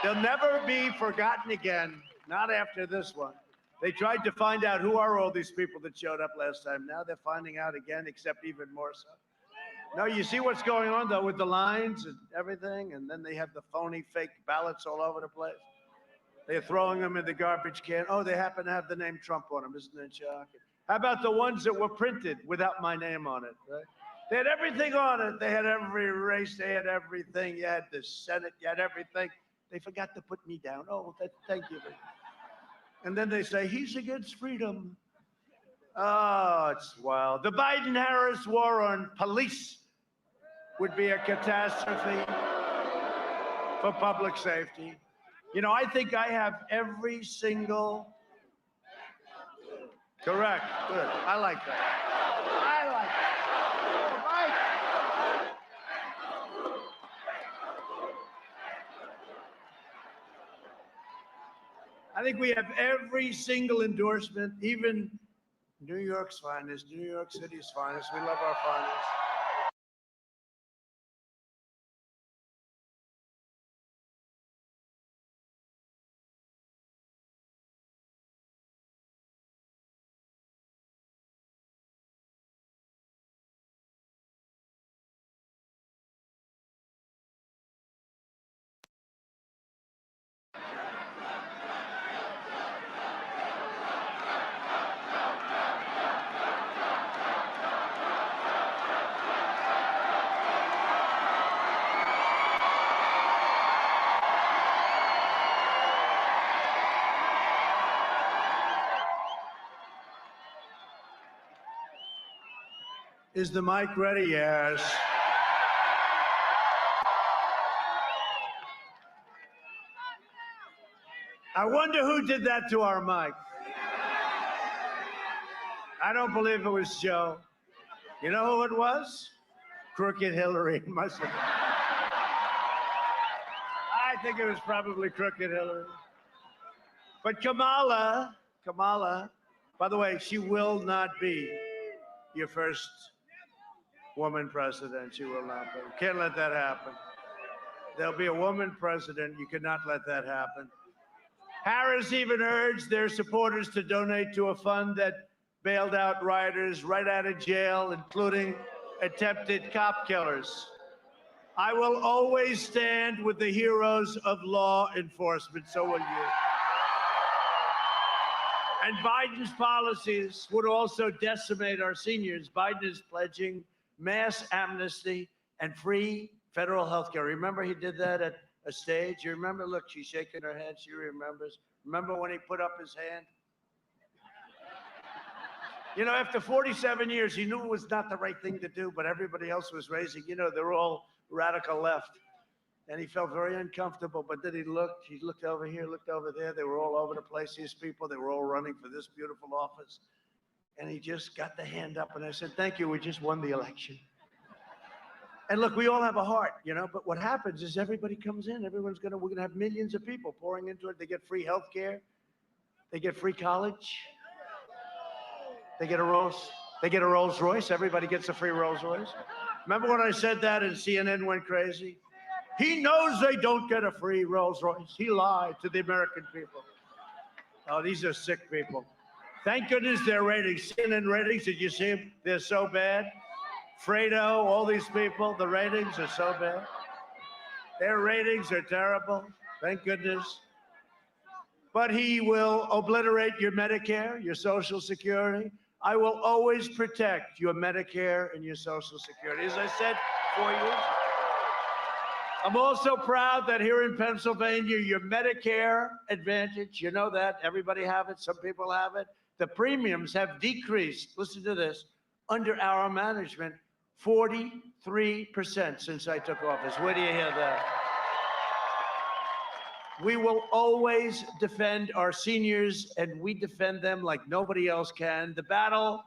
They'll never be forgotten again, not after this one. They tried to find out who are all these people that showed up last time. Now they're finding out again, except even more so. No, you see what's going on, though, with the lines and everything, and then they have the phony fake ballots all over the place. They're throwing them in the garbage can. Oh, they happen to have the name Trump on them. Isn't it shocking? How about the ones that were printed without my name on it, right? They had everything on it. They had every race. They had everything. You had the Senate. You had everything. They forgot to put me down. Oh, thank you. And then they say, he's against freedom. Oh, it's wild. The Biden-Harris war on police would be a catastrophe for public safety. You know, I think I have every single. Correct. Good. I like that. I like that. Right. I think we have every single endorsement, even New York's finest, New York City's finest. We love our finest. Is the mic ready? Yes. I wonder who did that to our mic. I don't believe it was Joe. You know who it was? Crooked Hillary. Must have. I think it was probably Crooked Hillary. But Kamala, by the way, she will not be your first woman president. She will not be. Can't let that happen. There'll be a woman president. You cannot let that happen. Harris even urged their supporters to donate to a fund that bailed out rioters right out of jail, including attempted cop killers. I will always stand with the heroes of law enforcement. So will you. And Biden's policies would also decimate our seniors. Biden is pledging mass amnesty and free federal health care. Remember he did that at a stage? You remember? Look, she's shaking her head. She remembers. Remember when he put up his hand? You know, after 47 years, he knew it was not the right thing to do, but everybody else was raising, you know, they're all radical left. And he felt very uncomfortable, but then he looked over here, looked over there. They were all over the place, these people. They were all running for this beautiful office. And he just got the hand up, and I said, thank you, we just won the election. And look, we all have a heart, you know, but what happens is everybody comes in. We're gonna have millions of people pouring into it. They get free health care. They get free college. They get a Rolls Royce. Everybody gets a free Rolls Royce. Remember when I said that and CNN went crazy? He knows they don't get a free Rolls Royce. He lied to the American people. Oh, these are sick people. Thank goodness their ratings, CNN ratings, did you see them? They're so bad. Fredo, all these people, the ratings are so bad. Their ratings are terrible. Thank goodness. But he will obliterate your Medicare, your Social Security. I will always protect your Medicare and your Social Security. As I said 4 years ago. I'm also proud that here in Pennsylvania, your Medicare Advantage, you know that, everybody have it, some people have it. The premiums have decreased, listen to this, under our management, 43% since I took office. Where do you hear that? We will always defend our seniors, and we defend them like nobody else can. The battle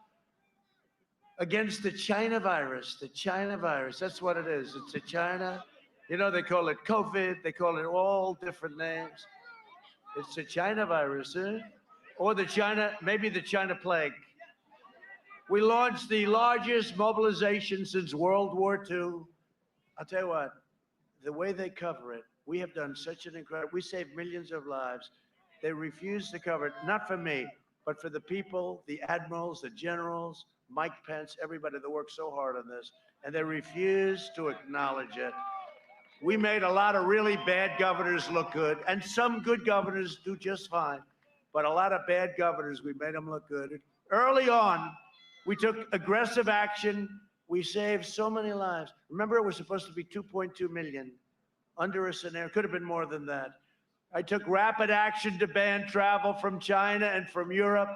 against the China virus, that's what it is. It's a China. You know, they call it COVID. They call it all different names. It's the China virus, or maybe the China plague. We launched the largest mobilization since World War II. I'll tell you what, the way they cover it, we have done such an incredible, we saved millions of lives. They refuse to cover it, not for me, but for the people, the admirals, the generals, Mike Pence, everybody that worked so hard on this, and they refuse to acknowledge it. We made a lot of really bad governors look good, and some good governors do just fine, but a lot of bad governors, we made them look good. Early on, we took aggressive action. We saved so many lives. Remember, it was supposed to be 2.2 million under a scenario. Could have been more than that. I took rapid action to ban travel from China and from Europe,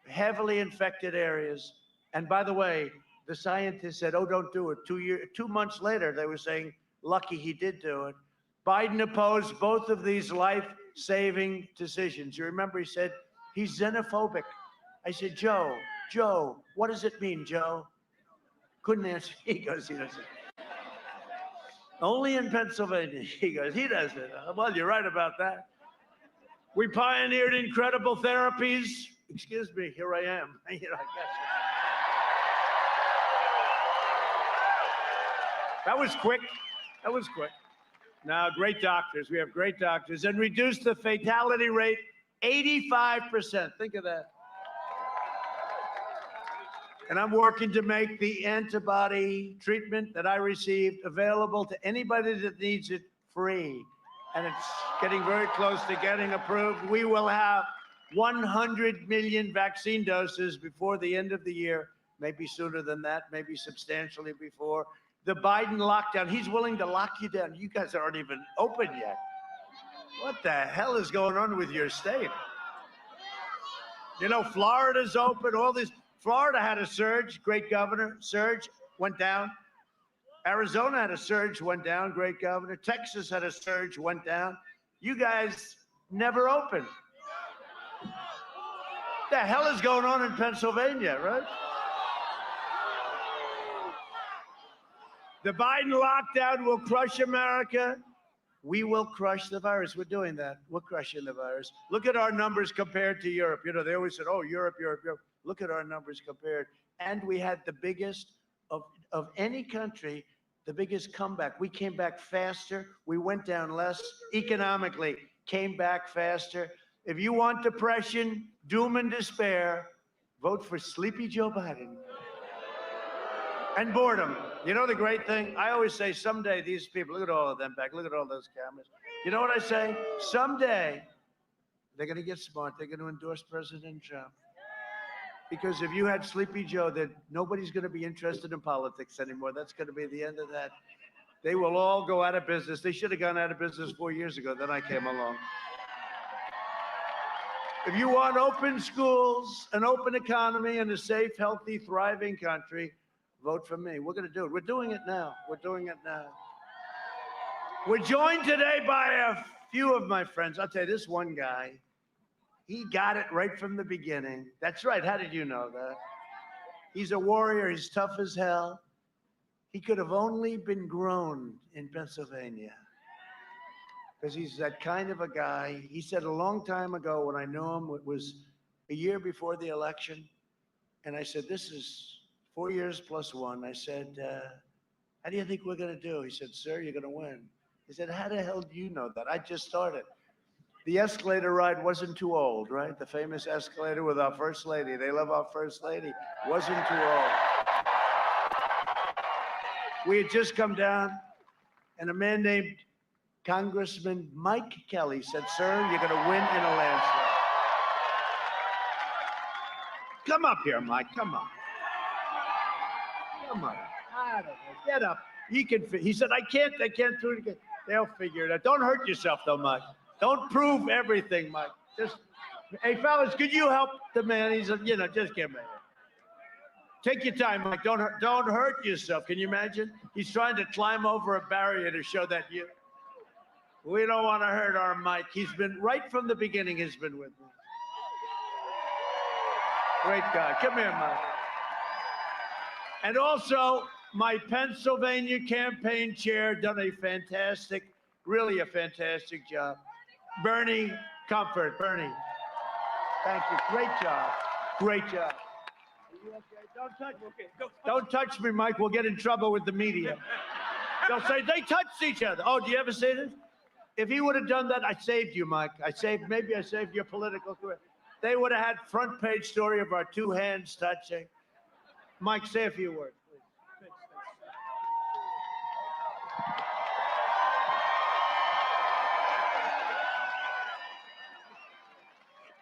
heavily infected areas. And by the way, the scientists said, oh, don't do it. 2 months later, they were saying, lucky he did do it. Biden opposed both of these life-saving decisions. You remember he said, he's xenophobic. I said, Joe, what does it mean, Joe? Couldn't answer. He goes, he doesn't. Only in Pennsylvania. He goes, he doesn't. Well, you're right about that. We pioneered incredible therapies. Excuse me, here I am. I guess. That was quick. Now, great doctors. We have great doctors. And reduced the fatality rate 85%. Think of that. And I'm working to make the antibody treatment that I received available to anybody that needs it free. And it's getting very close to getting approved. We will have 100 million vaccine doses before the end of the year, maybe sooner than that, maybe substantially before. The Biden lockdown, he's willing to lock you down. You guys aren't even open yet. What the hell is going on with your state? You know, Florida's open, all these. Florida had a surge, great governor, surge, went down. Arizona had a surge, went down, great governor. Texas had a surge, went down. You guys never opened. What the hell is going on in Pennsylvania, right? The Biden lockdown will crush America. We will crush the virus. We're doing that. We're crushing the virus. Look at our numbers compared to Europe. You know, they always said, oh, Europe, Europe, Europe. Look at our numbers compared. And we had the biggest of any country, the biggest comeback. We came back faster. We went down less economically, came back faster. If you want depression, doom and despair, vote for Sleepy Joe Biden. And boredom. You know the great thing? I always say someday these people, look at all of them back, look at all those cameras. You know what I say? Someday they're going to get smart. They're going to endorse President Trump. Because if you had Sleepy Joe, that nobody's going to be interested in politics anymore. That's going to be the end of that. They will all go out of business. They should have gone out of business 4 years ago. Then I came along. If you want open schools, an open economy, and a safe, healthy, thriving country, vote for me. We're going to do it. We're doing it now. We're doing it now. We're joined today by a few of my friends. I'll tell you, this one guy, he got it right from the beginning. That's right. How did you know that? He's a warrior. He's tough as hell. He could have only been grown in Pennsylvania because he's that kind of a guy. He said a long time ago when I knew him, it was a year before the election, and I said, this is 4 years plus one. I said, how do you think we're going to do? He said, sir, you're going to win. He said, how the hell do you know that? I just started. The escalator ride wasn't too old, right? The famous escalator with our first lady. They love our first lady. Wasn't too old. We had just come down, and a man named Congressman Mike Kelly said, sir, you're going to win in a landslide. Come up here, Mike. Come on. Come on. I don't know. Get up. He said, I can't do it again. They'll figure it out. Don't hurt yourself, though, Mike. Don't prove everything, Mike. Just, hey, fellas, could you help the man? He's, just give me. Take your time, Mike. Don't hurt yourself. Can you imagine? He's trying to climb over a barrier to show that we don't want to hurt our Mike. He's been, right from the beginning, he's been with me. Great guy. Come here, Mike. And also, my Pennsylvania campaign chair done a fantastic, really a fantastic job. Bernie Comfort. Bernie. Thank you. Great job. Great job. Are you okay? Don't touch me, Mike. We'll get in trouble with the media. They'll say, they touched each other. Oh, do you ever say this? If he would have done that, I saved you, Mike. Maybe I saved your political career. They would have had front page story of our two hands touching. Mike, say a few words, please.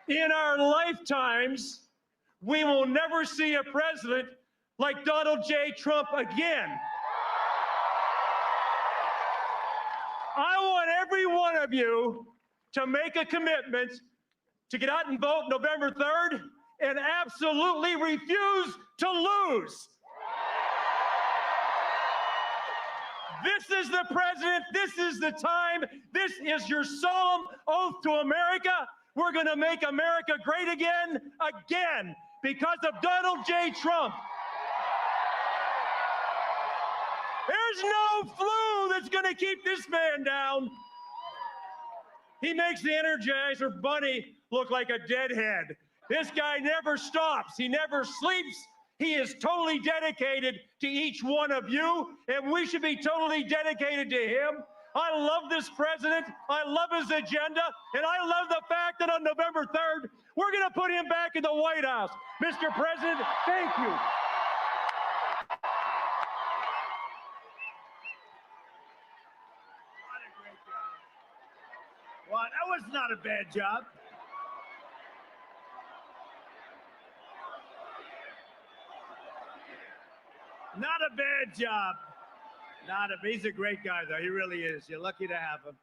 In our lifetimes, we will never see a president like Donald J. Trump again. I want every one of you to make a commitment to get out and vote November 3rd and absolutely refuse to lose. This is the president. This is the time. This is your solemn oath to America. We're going to make America great again, because of Donald J. Trump. There's no flu that's going to keep this man down. He makes the Energizer Bunny look like a deadhead. This guy never stops. He never sleeps. He is totally dedicated to each one of you, and we should be totally dedicated to him. I love this president. I love his agenda, and I love the fact that on November 3rd, we're going to put him back in the White House. Mr. President, thank you. Well, that was not a bad job. Not a bad job. He's a great guy, though. He really is. You're lucky to have him.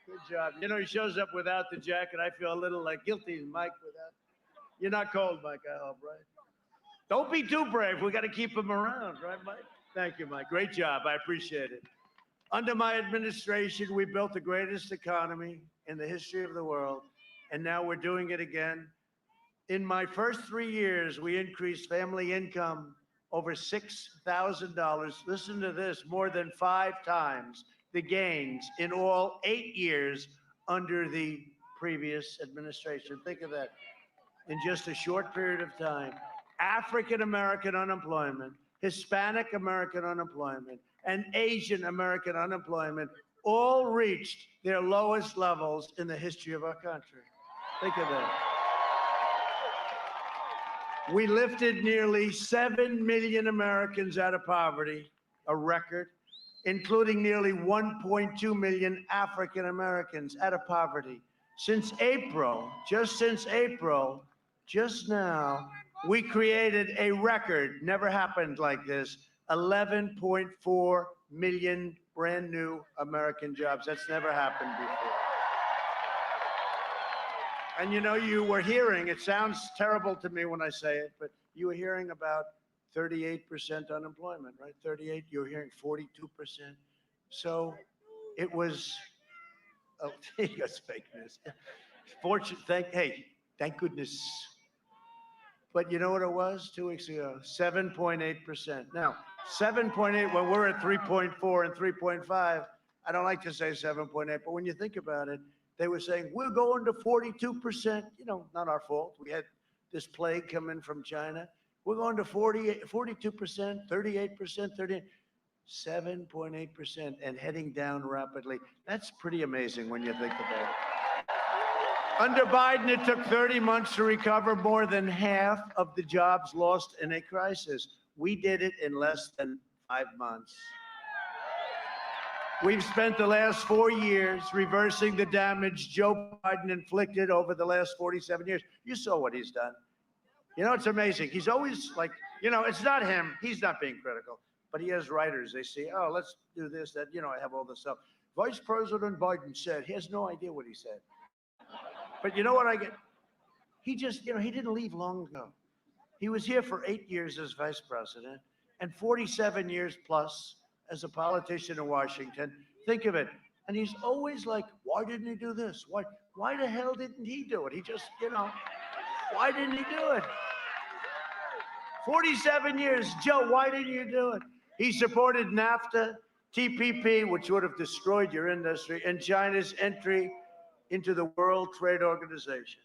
Good job. He shows up without the jacket. I feel a little guilty, Mike, without. You're not cold, Mike, I hope, right? Don't be too brave. We got to keep him around, right, Mike? Thank you, Mike. Great job. I appreciate it. Under my administration, we built the greatest economy in the history of the world, and now we're doing it again. In my first 3 years, we increased family income over $6,000. Listen to this, more than 5 times the gains in all 8 years under the previous administration. Think of that. In just a short period of time, African American unemployment, Hispanic American unemployment, and Asian American unemployment all reached their lowest levels in the history of our country. Think of that. We lifted nearly 7 million Americans out of poverty, a record, including nearly 1.2 million African Americans out of poverty. Since April, just now, we created a record, never happened like this, 11.4 million brand new American jobs. That's never happened before. And you know, you were hearing, it sounds terrible to me when I say it, but you were hearing about 38% unemployment, right? 38, you were hearing 42%. So it was, oh, it's fake news. Thank goodness. But you know what it was 2 weeks ago? 7.8%. Now, 7.8, when we're at 3.4 and 3.5, I don't like to say 7.8, but when you think about it, they were saying, we're going to 42%. You know, not our fault. We had this plague come in from China. We're going to 42%, 38%, 38%, 7.8%, and heading down rapidly. That's pretty amazing when you think about it. Under Biden, it took 30 months to recover more than half of the jobs lost in a crisis. We did it in less than 5 months. We've spent the last 4 years reversing the damage Joe Biden inflicted over the last 47 years. You saw what he's done. You know, it's amazing. He's always like, you know, it's not him. He's not being critical. But he has writers. They say, oh, let's do this, that. You know, I have all this stuff. Vice President Biden said, he has no idea what he said. But you know what I get? He just, you know, he didn't leave long ago. He was here for 8 years as vice president and 47 years plus as a politician in Washington. Think of it. And he's always like, why didn't he do this? Why the hell didn't he do it? He just, you know, why didn't he do it? 47 years. Joe, why didn't you do it? He supported NAFTA, TPP, which would have destroyed your industry, and China's entry into the World Trade Organization.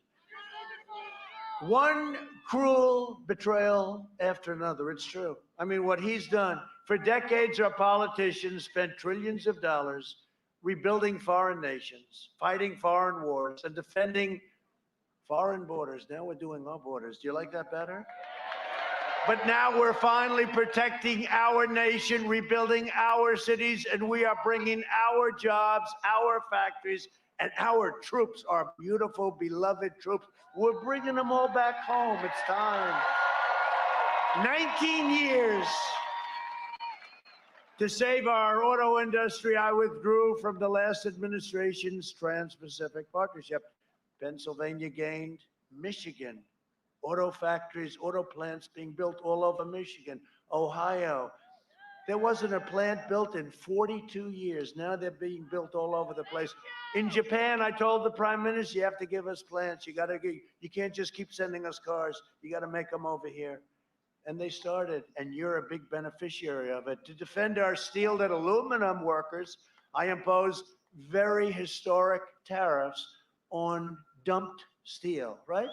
One cruel betrayal after another. It's true. I mean, what he's done. For decades, our politicians spent trillions of dollars rebuilding foreign nations, fighting foreign wars, and defending foreign borders. Now we're doing our borders. Do you like that better? But now we're finally protecting our nation, rebuilding our cities, and we are bringing our jobs, our factories, and our troops, our beautiful, beloved troops. We're bringing them all back home. It's time. 19 years to save our auto industry. I withdrew from the last administration's Trans-Pacific Partnership. Pennsylvania gained, Michigan. Auto factories, auto plants being built all over Michigan, Ohio. There wasn't a plant built in 42 years. Now they're being built all over the place. In Japan, I told the prime minister, you have to give us plants. You can't just keep sending us cars. You got to make them over here. And they started, and you're a big beneficiary of it. To defend our steel and aluminum workers, I imposed very historic tariffs on dumped steel, right?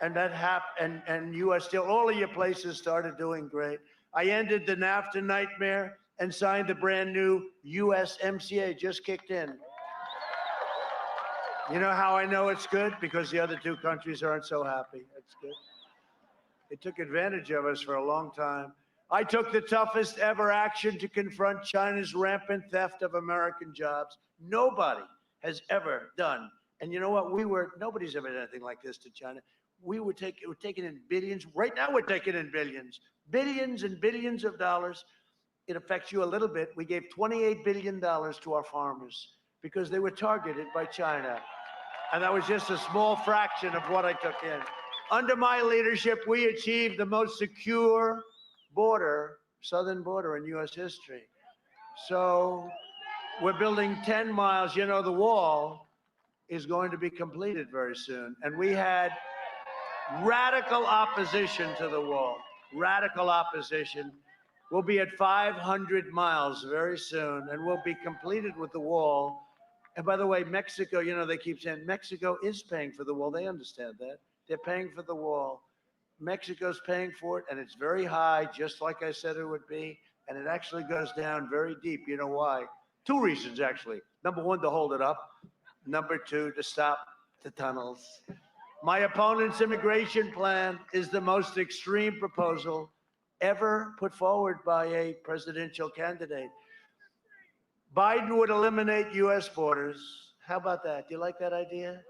And that happened, and U.S. Steel, all of your places started doing great. I ended the NAFTA nightmare and signed the brand new USMCA, just kicked in. You know how I know it's good? Because the other two countries aren't so happy. It's good. They took advantage of us for a long time. I took the toughest ever action to confront China's rampant theft of American jobs. Nobody has ever done. And you know what? Nobody's ever done anything like this to China. We're taking in billions. Right now, we're taking in billions and billions of dollars. It affects you a little bit. We gave $28 billion to our farmers because they were targeted by China. And that was just a small fraction of what I took in. Under my leadership, we achieved the most secure border, southern border in U.S. history. So we're building 10 miles. You know, the wall is going to be completed very soon. And we had radical opposition to the wall, radical opposition. We'll be at 500 miles very soon, and we'll be completed with the wall. And by the way, Mexico, you know, they keep saying Mexico is paying for the wall. They understand that. They're paying for the wall. Mexico's paying for it, and it's very high, just like I said it would be. And it actually goes down very deep. You know why? Two reasons, actually. Number one, to hold it up. Number two, to stop the tunnels. My opponent's immigration plan is the most extreme proposal ever put forward by a presidential candidate. Biden would eliminate U.S. borders. How about that? Do you like that idea?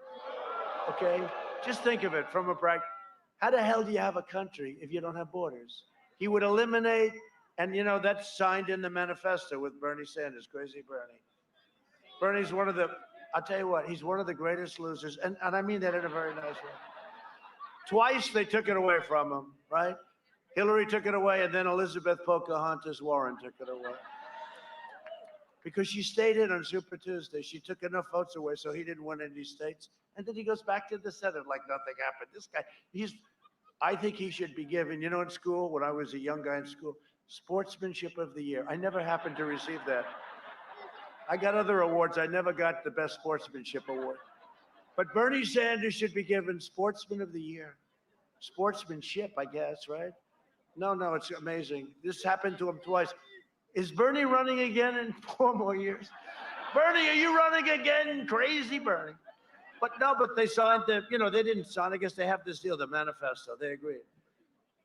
Okay. Just think of it from a practical. How the hell do you have a country if you don't have borders? He would eliminate, and you know, that's signed in the manifesto with Bernie Sanders, crazy Bernie. Bernie's one of the, I'll tell you what, he's one of the greatest losers, and I mean that in a very nice way. Twice they took it away from him, right? Hillary took it away, and then Elizabeth Pocahontas Warren took it away. Because she stayed in on Super Tuesday. She took enough votes away so he didn't win any states. And then he goes back to the Senate like nothing happened. This guy, I think he should be given, you know, in school, when I was a young guy in school, Sportsmanship of the Year. I never happened to receive that. I got other awards. I never got the Best Sportsmanship Award. But Bernie Sanders should be given Sportsman of the Year. Sportsmanship, I guess, right? No, it's amazing. This happened to him twice. Is Bernie running again in 4 more years? Bernie, are you running again? Crazy Bernie. But no, but they signed the, you know, they didn't sign. I guess they have this deal, the manifesto. They agreed.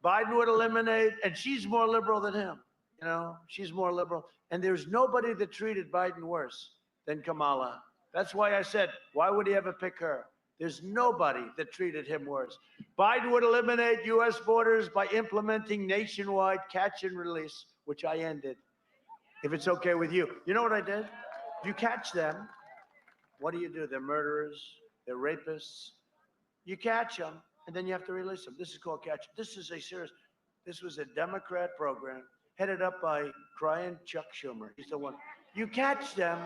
Biden would eliminate, and she's more liberal than him. You know, she's more liberal. And there's nobody that treated Biden worse than Kamala. That's why I said, why would he ever pick her? There's nobody that treated him worse. Biden would eliminate U.S. borders by implementing nationwide catch and release, which I ended, if it's okay with you. You know what I did? If you catch them, what do? They're murderers, they're rapists. You catch them, and then you have to release them. This is called catch. This was a Democrat program headed up by crying Chuck Schumer. He's the one. You catch them,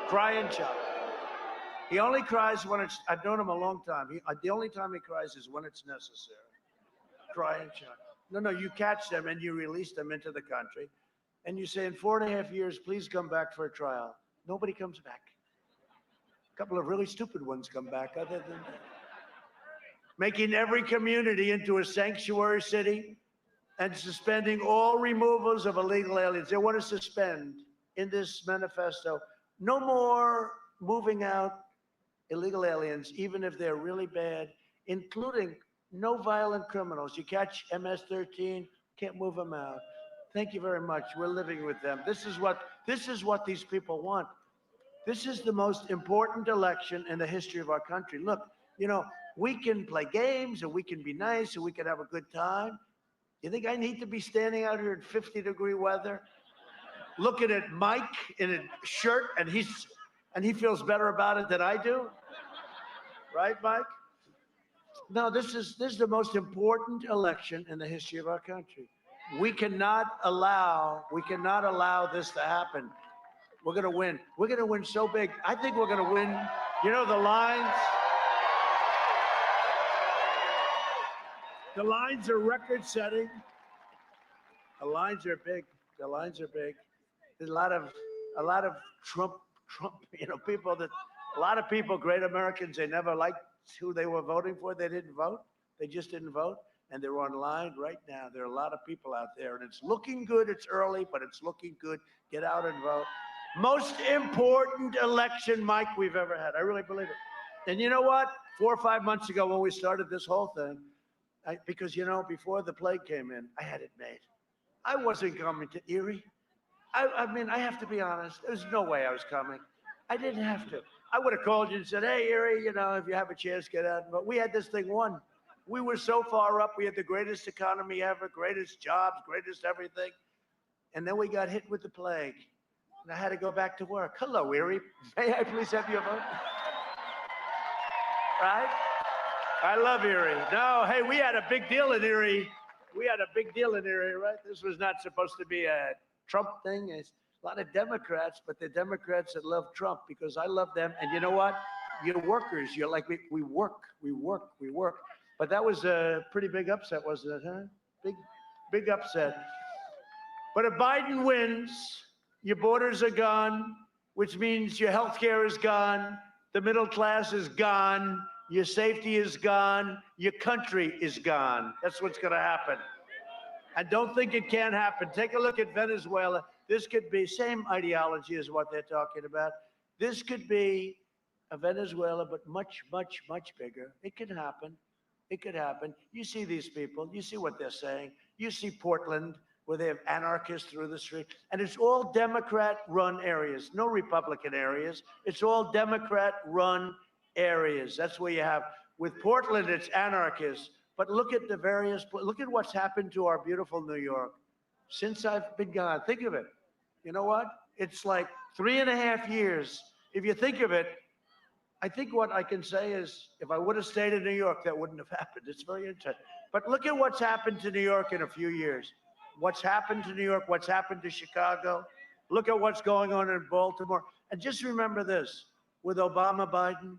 crying Chuck. He only cries when it's, I've known him a long time. The only time he cries is when it's necessary. Crying Chuck. No, you catch them and you release them into the country. And you say, in 4.5 years, please come back for a trial. Nobody comes back. A couple of really stupid ones come back, other than that. Making every community into a sanctuary city and suspending all removals of illegal aliens. They want to suspend, in this manifesto, no more moving out illegal aliens, even if they're really bad, including no violent criminals. You catch MS-13, can't move them out. Thank you very much. We're living with them. This is what these people want. This is the most important election in the history of our country. Look, you know, we can play games and we can be nice and we can have a good time. You think I need to be standing out here in 50-degree weather, looking at Mike in a shirt, and he feels better about it than I do? Right, Mike? No, this is the most important election in the history of our country. We cannot allow this to happen. We're going to win. We're going to win so big. I think we're going to win. You know, the lines are record-setting. The lines are big. There's a lot of Trump, you know, people that, a lot of people, great Americans, they never liked who they were voting for. They didn't vote. They just didn't vote. And they're online right now. There are a lot of people out there, and it's looking good. It's early, but it's looking good. Get out and vote. Most important election, Mike, we've ever had. I really believe it. And you know what? 4 or 5 months ago when we started this whole thing, because, you know, before the plague came in, I had it made. I wasn't coming to Erie. I mean, I have to be honest. There's no way I was coming. I didn't have to. I would have called you and said, hey, Erie, you know, if you have a chance, get out. But we had this thing won. We were so far up. We had the greatest economy ever, greatest jobs, greatest everything. And then we got hit with the plague. And I had to go back to work. Hello, Erie. May I please have your vote? Right? I love Erie. No, hey, we had a big deal in Erie. We had a big deal in Erie, right? This was not supposed to be a Trump thing. It's a lot of Democrats, but the Democrats that love Trump because I love them. And you know what? You're workers. You're like, we work. But that was a pretty big upset, wasn't it, huh? Big upset. But if Biden wins, your borders are gone, which means your health care is gone, the middle class is gone, your safety is gone, your country is gone. That's what's going to happen. And don't think it can't happen. Take a look at Venezuela. This could be same ideology as what they're talking about. This could be a Venezuela, but much, much, much bigger. It could happen. It could happen. You see these people. You see what they're saying. You see Portland, where they have anarchists through the street. And it's all Democrat-run areas, no Republican areas. It's all Democrat-run areas. That's where you have. With Portland, it's anarchists. But look at look at what's happened to our beautiful New York since I've been gone. Think of it. You know what? It's like 3.5 years. If you think of it, I think what I can say is if I would have stayed in New York, that wouldn't have happened. It's very interesting. But look at what's happened to New York in a few years. What's happened to New York, what's happened to Chicago. Look at what's going on in Baltimore. And just remember this, with Obama, Biden,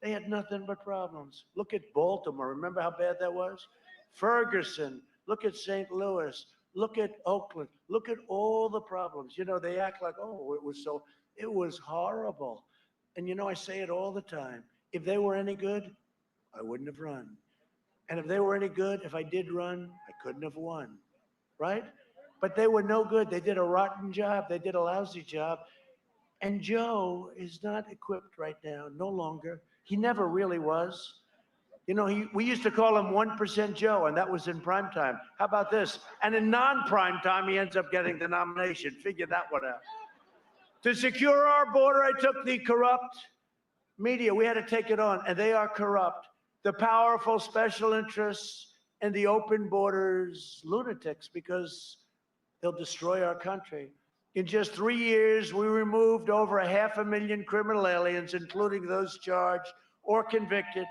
they had nothing but problems. Look at Baltimore. Remember how bad that was? Ferguson. Look at St. Louis. Look at Oakland. Look at all the problems. You know, they act like, oh, it was horrible. And you know, I say it all the time. If they were any good, I wouldn't have run. And if they were any good, if I did run, I couldn't have won, right? But they were no good. They did a rotten job. They did a lousy job. And Joe is not equipped right now, no longer. He never really was. You know, we used to call him 1% Joe, and that was in prime time. How about this? And in non-prime time, he ends up getting the nomination. Figure that one out. To secure our border, I took the corrupt media. We had to take it on, and they are corrupt. The powerful special interests and the open borders lunatics, because they'll destroy our country. In just 3 years, we removed over 500,000 criminal aliens, including those charged or convicted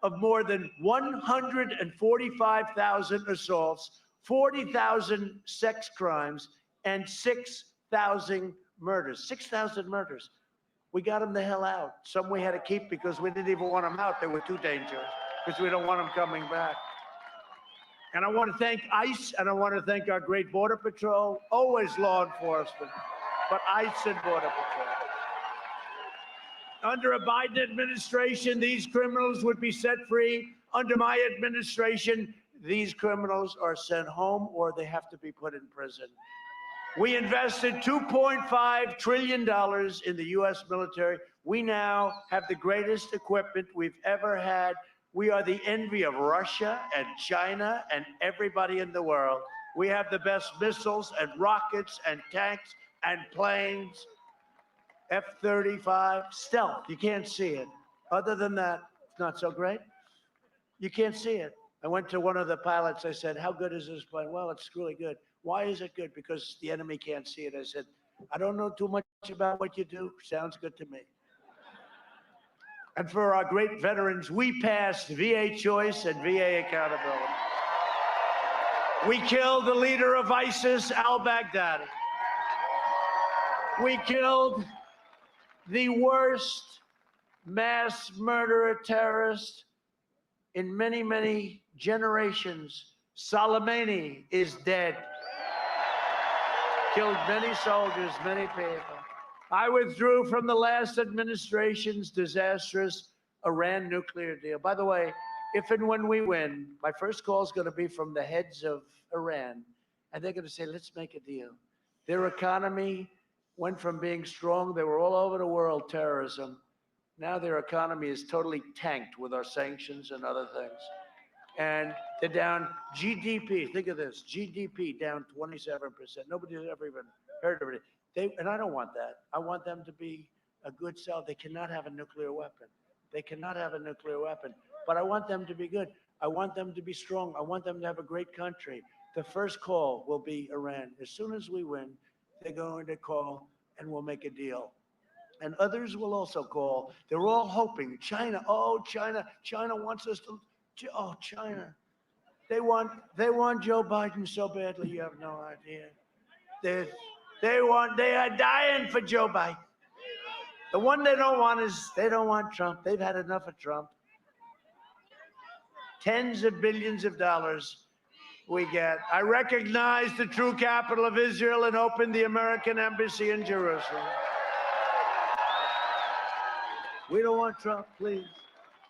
of more than 145,000 assaults, 40,000 sex crimes, and 6,000 murders. 6,000 murders. We got them the hell out. Some we had to keep because we didn't even want them out. They were too dangerous because we don't want them coming back. And I want to thank ICE, and I want to thank our great Border Patrol, always law enforcement, but ICE and Border Patrol. Under a Biden administration, these criminals would be set free. Under my administration, these criminals are sent home or they have to be put in prison. We invested $2.5 trillion in the U.S. military. We now have the greatest equipment we've ever had. We are the envy of Russia and China and everybody in the world. We have the best missiles and rockets and tanks and planes, F-35, stealth. You can't see it. Other than that, it's not so great. You can't see it. I went to one of the pilots. I said, how good is this plane? Well, it's really good. Why is it good? Because the enemy can't see it. I said, I don't know too much about what you do. Sounds good to me. And for our great veterans, we passed VA choice and VA accountability. We killed the leader of ISIS, al-Baghdadi. We killed the worst mass murderer terrorist in many, many generations. Soleimani is dead. Killed many soldiers, many people. I withdrew from the last administration's disastrous Iran nuclear deal. By the way, if and when we win, my first call is going to be from the heads of Iran, and they're going to say, let's make a deal. Their economy went from being strong, they were all over the world, terrorism. Now their economy is totally tanked with our sanctions and other things. And they're down GDP, think of this, GDP down 27%. Nobody's ever even heard of it. And I don't want that. I want them to be a good cell. They cannot have a nuclear weapon. They cannot have a nuclear weapon. But I want them to be good. I want them to be strong. I want them to have a great country. The first call will be Iran. As soon as we win, they're going to call and we'll make a deal. And others will also call. They're all hoping. China, oh, China wants us to Oh, China. They want Joe Biden so badly, you have no idea. They are dying for Joe Biden. The one they don't want is they don't want Trump. They've had enough of Trump. Tens of billions of dollars we get. I recognize the true capital of Israel and opened the American embassy in Jerusalem. We don't want Trump, please.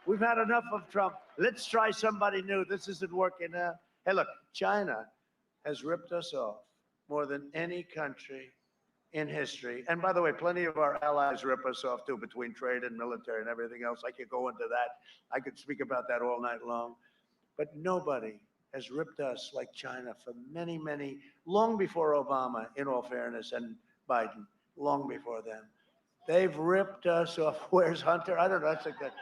We've had enough of Trump. Let's try somebody new. This isn't working out. Hey, look, China has ripped us off more than any country in history. And by the way, plenty of our allies rip us off too, between trade and military and everything else. I could go into that. I could speak about that all night long. But nobody has ripped us like China for many, many, long before Obama, in all fairness, and Biden, long before them. They've ripped us off. Where's Hunter? I don't know. That's a good.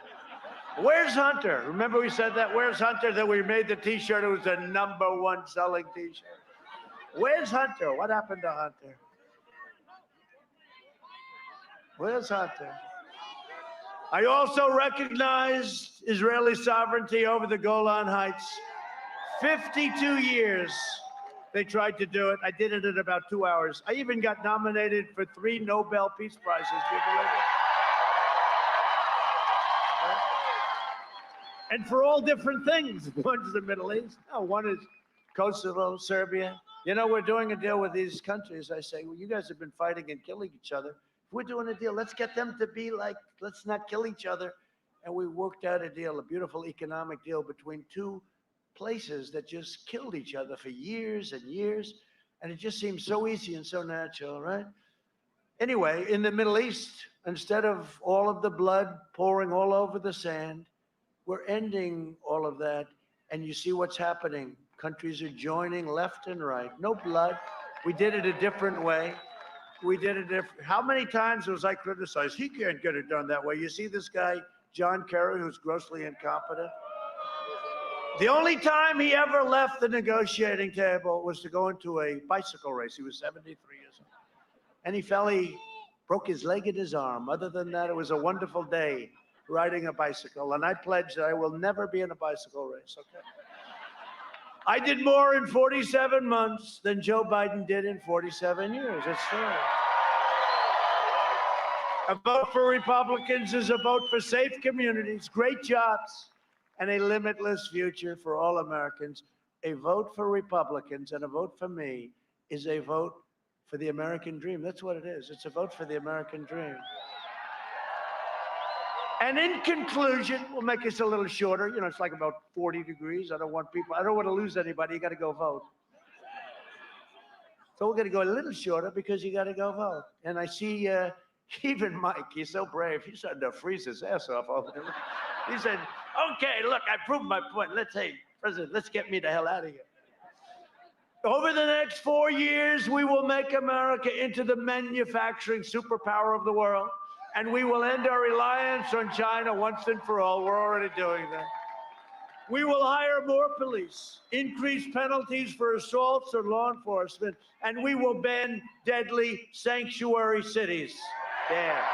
Where's Hunter? Remember we said that? Where's Hunter? That we made the T-shirt. It was the #1 selling T-shirt. Where's Hunter? What happened to Hunter? Where's Hunter? I also recognize Israeli sovereignty over the Golan Heights. 52 years they tried to do it. I did it in about 2 hours. I even got nominated for 3 Nobel Peace Prizes. Do you believe it? And for all different things. One's the Middle East. No, one is Kosovo, Serbia. You know, we're doing a deal with these countries. I say, well, you guys have been fighting and killing each other. If we're doing a deal, let's get them to be like, let's not kill each other. And we worked out a deal, a beautiful economic deal between 2 places that just killed each other for years and years. And it just seems so easy and so natural, right? Anyway, in the Middle East, instead of all of the blood pouring all over the sand, we're ending all of that. And you see what's happening. Countries are joining left and right. No blood. We did it a different way. We did it different. How many times was I criticized? He can't get it done that way. You see this guy, John Kerry, who's grossly incompetent? The only time he ever left the negotiating table was to go into a bicycle race. He was 73 years old. And he broke his leg and his arm. Other than that, it was a wonderful day riding a bicycle. And I pledge that I will never be in a bicycle race, okay? I did more in 47 months than Joe Biden did in 47 years. It's true. A vote for Republicans is a vote for safe communities, great jobs, and a limitless future for all Americans. A vote for Republicans and a vote for me is a vote for the American dream. That's what it is. It's a vote for the American dream. And in conclusion, we'll make this a little shorter. You know, it's like about 40 degrees. I don't want to lose anybody. You got to go vote. So we're going to go a little shorter because you got to go vote. And I see even Mike, he's so brave. He's starting to freeze his ass off over there. He said, okay, look, I proved my point. President, let's get me the hell out of here. Over the next 4 years, we will make America into the manufacturing superpower of the world. And we will end our reliance on China once and for all. We're already doing that. We will hire more police, increase penalties for assaults on law enforcement, and we will ban deadly sanctuary cities. Yeah.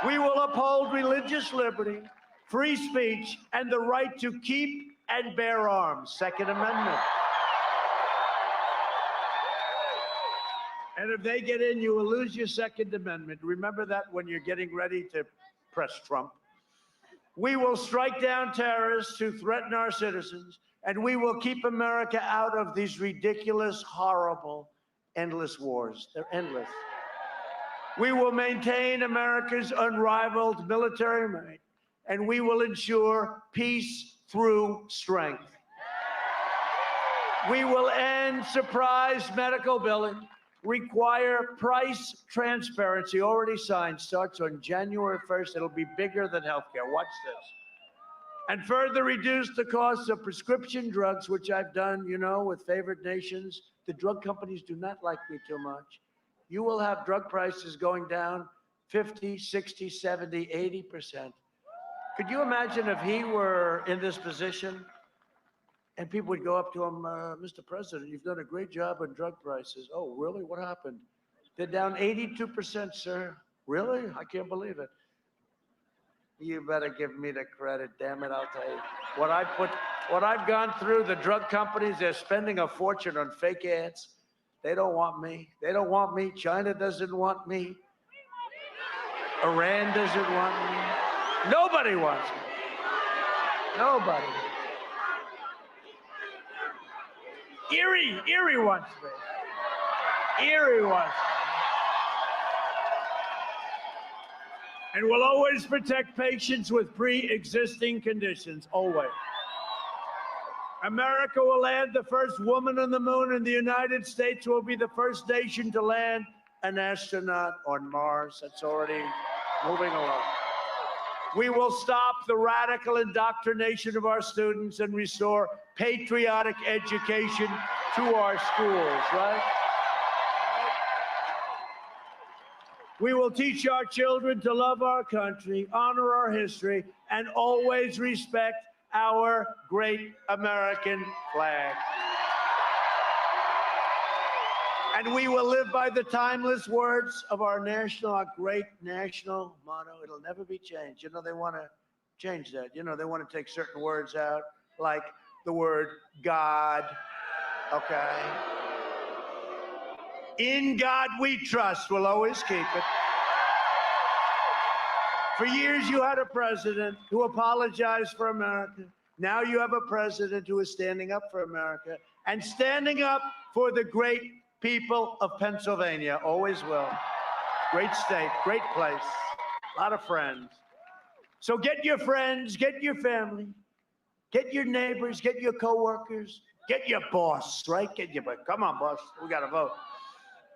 We will uphold religious liberty, free speech, and the right to keep and bear arms. Second Amendment. And if they get in, you will lose your Second Amendment. Remember that when you're getting ready to press Trump. We will strike down terrorists who threaten our citizens, and we will keep America out of these ridiculous, horrible, endless wars. They're endless. We will maintain America's unrivaled military might, and we will ensure peace through strength. We will end surprise medical billing, require price transparency, already signed, starts on January 1st. It'll be bigger than healthcare. Watch this. And further reduce the cost of prescription drugs, which I've done, you know, with favored nations. The drug companies do not like me too much. You will have drug prices going down 50, 60, 70, 80%. Could you imagine if he were in this position? And people would go up to him, Mr. President, you've done a great job on drug prices. Oh, really? What happened? They're down 82%, sir. Really? I can't believe it. You better give me the credit, damn it, I'll tell you. What I've gone through, the drug companies, they're spending a fortune on fake ads. They don't want me. They don't want me. China doesn't want me. Iran doesn't want me. Nobody wants me. Nobody. Erie wants me. Erie wants me. And we'll always protect patients with pre-existing conditions, always. America will land the first woman on the moon, and the United States will be the first nation to land an astronaut on Mars. That's already moving along. We will stop the radical indoctrination of our students and restore patriotic education to our schools, right? We will teach our children to love our country, honor our history, and always respect our great American flag. And we will live by the timeless words of our great national motto. It'll never be changed. You know, they want to change that. You know, they want to take certain words out, like the word God, okay? In God we trust. We'll always keep it. For years, you had a president who apologized for America. Now you have a president who is standing up for America and standing up for the great people of Pennsylvania. Always will. Great state, great place, a lot of friends. So get your friends, get your family, get your neighbors, get your coworkers, get your boss, right? Come on, boss, we got to vote.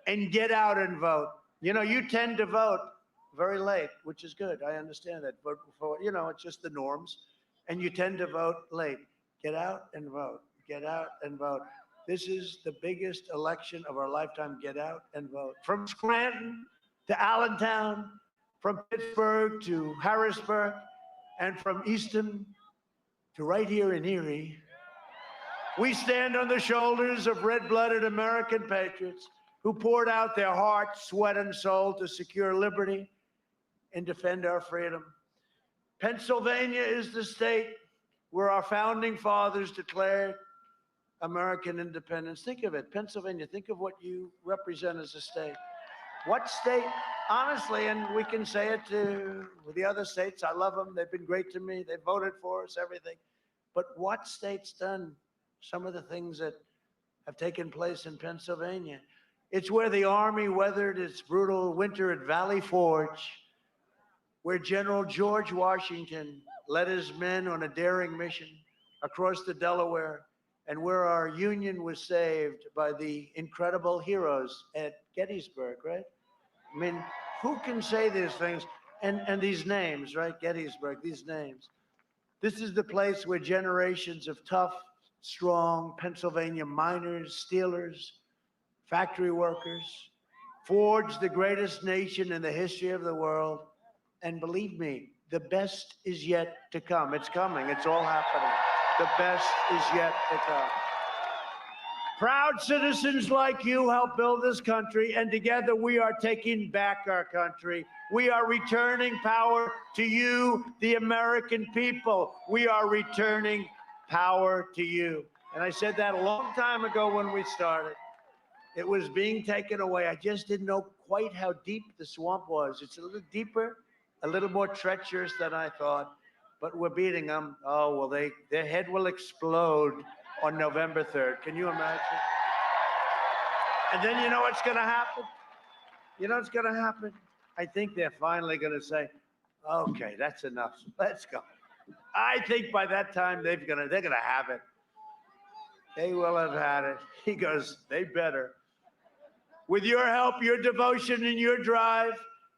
And get out and vote. You know, you tend to vote very late, which is good. I understand that. But, you know, it's just the norms. And you tend to vote late. Get out and vote. Get out and vote. This is the biggest election of our lifetime. Get out and vote. From Scranton to Allentown, from Pittsburgh to Harrisburg, and from Easton to right here in Erie, we stand on the shoulders of red-blooded American patriots who poured out their heart, sweat, and soul to secure liberty and defend our freedom. Pennsylvania is the state where our founding fathers declared American independence. Think of it, Pennsylvania, think of what you represent as a state. What state, honestly, and we can say it to the other states, I love them, they've been great to me, they voted for us, everything. But what state's done some of the things that have taken place in Pennsylvania? It's where the Army weathered its brutal winter at Valley Forge, where General George Washington led his men on a daring mission across the Delaware, and where our Union was saved by the incredible heroes at Gettysburg, right? I mean, who can say these things? And these names, right? Gettysburg, these names. This is the place where generations of tough, strong Pennsylvania miners, steelers, factory workers forged the greatest nation in the history of the world. And believe me, the best is yet to come. It's coming. It's all happening. The best is yet to come. Proud citizens like you help build this country, and together we are taking back our country. We are returning power to you, the American people. We are returning power to you. And I said that a long time ago when we started. It was being taken away. I just didn't know quite how deep the swamp was. It's a little deeper, a little more treacherous than I thought, but we're beating them. Oh, well, their head will explode on November 3rd. Can you imagine? And then you know what's going to happen? You know what's going to happen? I think they're finally going to say, okay, that's enough. Let's go. I think by that time they're going to have it. They will have had it. He goes, they better. With your help, your devotion, and your drive,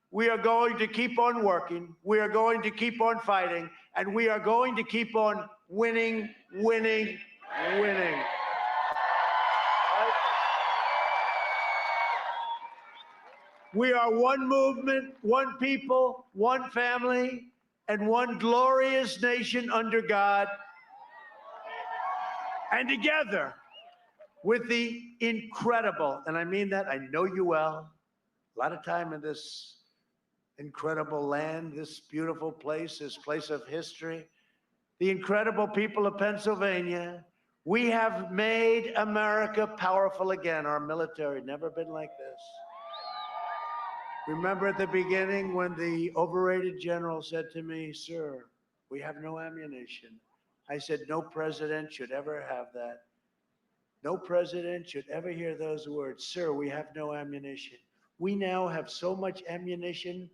we are going to keep on working. We are going to keep on fighting. And we are going to keep on winning, winning, winning. Right? We are one movement, one people, one family, and one glorious nation under God. And together, with the incredible, and I mean that, I know you well, a lot of time in this incredible land, this beautiful place, this place of history, the incredible people of Pennsylvania. We have made America powerful again. Our military never been like this. Remember at the beginning when the overrated general said to me, "Sir, we have no ammunition." I said, "No president should ever have that. No president should ever hear those words. Sir, we have no ammunition." We now have so much ammunition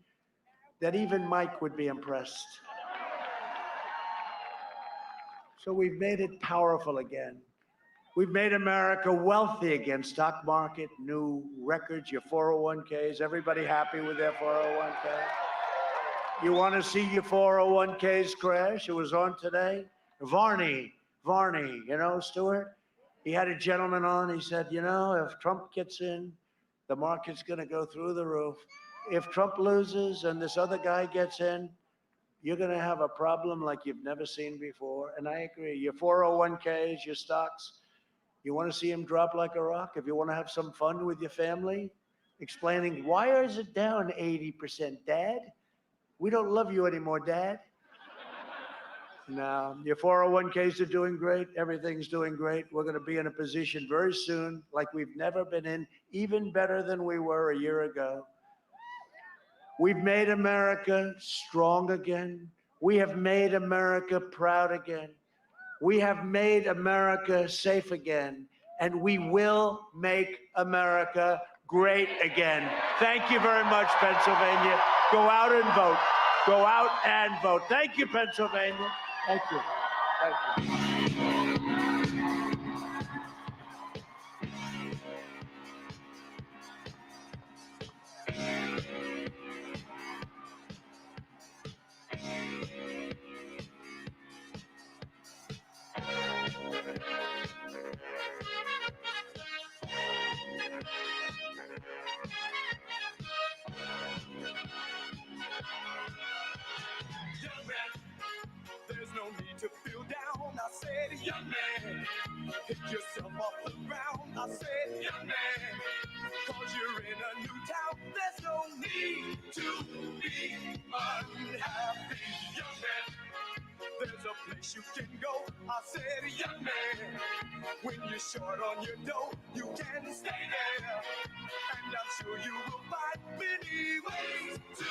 that even Mike would be impressed. So we've made it powerful again. We've made America wealthy again. Stock market, new records, your 401ks. Everybody happy with their 401k? You want to see your 401ks crash? It was on today. Varney, you know, Stuart? He had a gentleman on. He said, you know, if Trump gets in, the market's going to go through the roof. If Trump loses and this other guy gets in, you're going to have a problem like you've never seen before. And I agree. Your 401ks, your stocks, you want to see them drop like a rock? If you want to have some fun with your family, explaining, why is it down 80%, Dad? We don't love you anymore, Dad. No, your 401ks are doing great. Everything's doing great. We're going to be in a position very soon like we've never been in, even better than we were a year ago. We've made America strong again. We have made America proud again. We have made America safe again. And we will make America great again. Thank you very much, Pennsylvania. Go out and vote. Go out and vote. Thank you, Pennsylvania. Thank you. Thank you. There's no need to feel down. I said, young man, pick yourself off the ground. I said, young man, cause you're in a new town. There's no need to be unhappy, young man. There's a place you can go. I said, young man, when you're short on your dough, you can stay there. And I'm sure you will find many ways to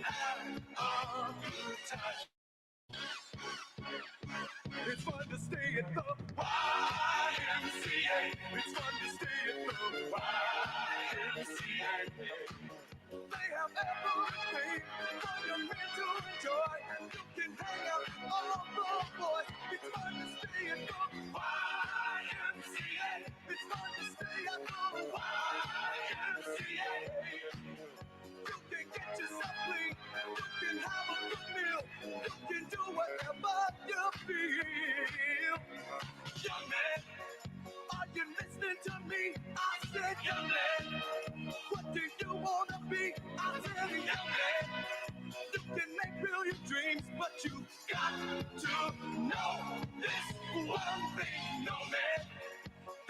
have a good time. It's fun to stay at the YMCA. It's fun to stay at the YMCA. They have everything for your men to enjoy. You can hang out with all of the boys. It's fun to stay at the YMCA. It's fun to stay at the YMCA. You can get yourself clean. You can have a good meal. You can do whatever you feel. Young man, are you listening to me? I said, young man, what do you want to be? I said, young man, you can make real your dreams, but you got to know this one thing. No man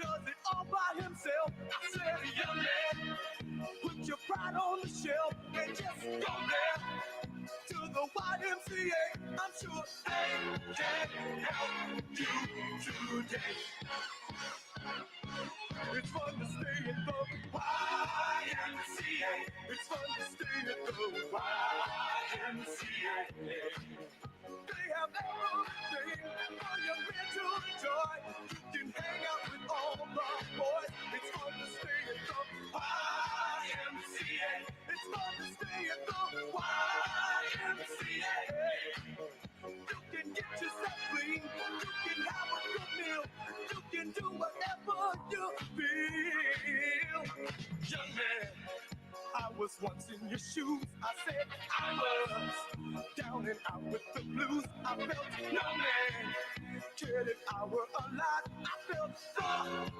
does it all by himself. I said, young man, put your pride on the shelf and just go there to the YMCA. I'm sure they can help you today. It's fun to stay at the YMCA. It's fun to stay at the YMCA. They have everything for young men to enjoy. You can hang out with all the boys. It's fun to stay at the YMCA. It's fun to stay at the YMCA. You can get yourself clean. You can have a good meal. You can do whatever you feel. Young man, I was once in your shoes. I said I was down and out with the blues. I felt no man cared if I were alive. I felt the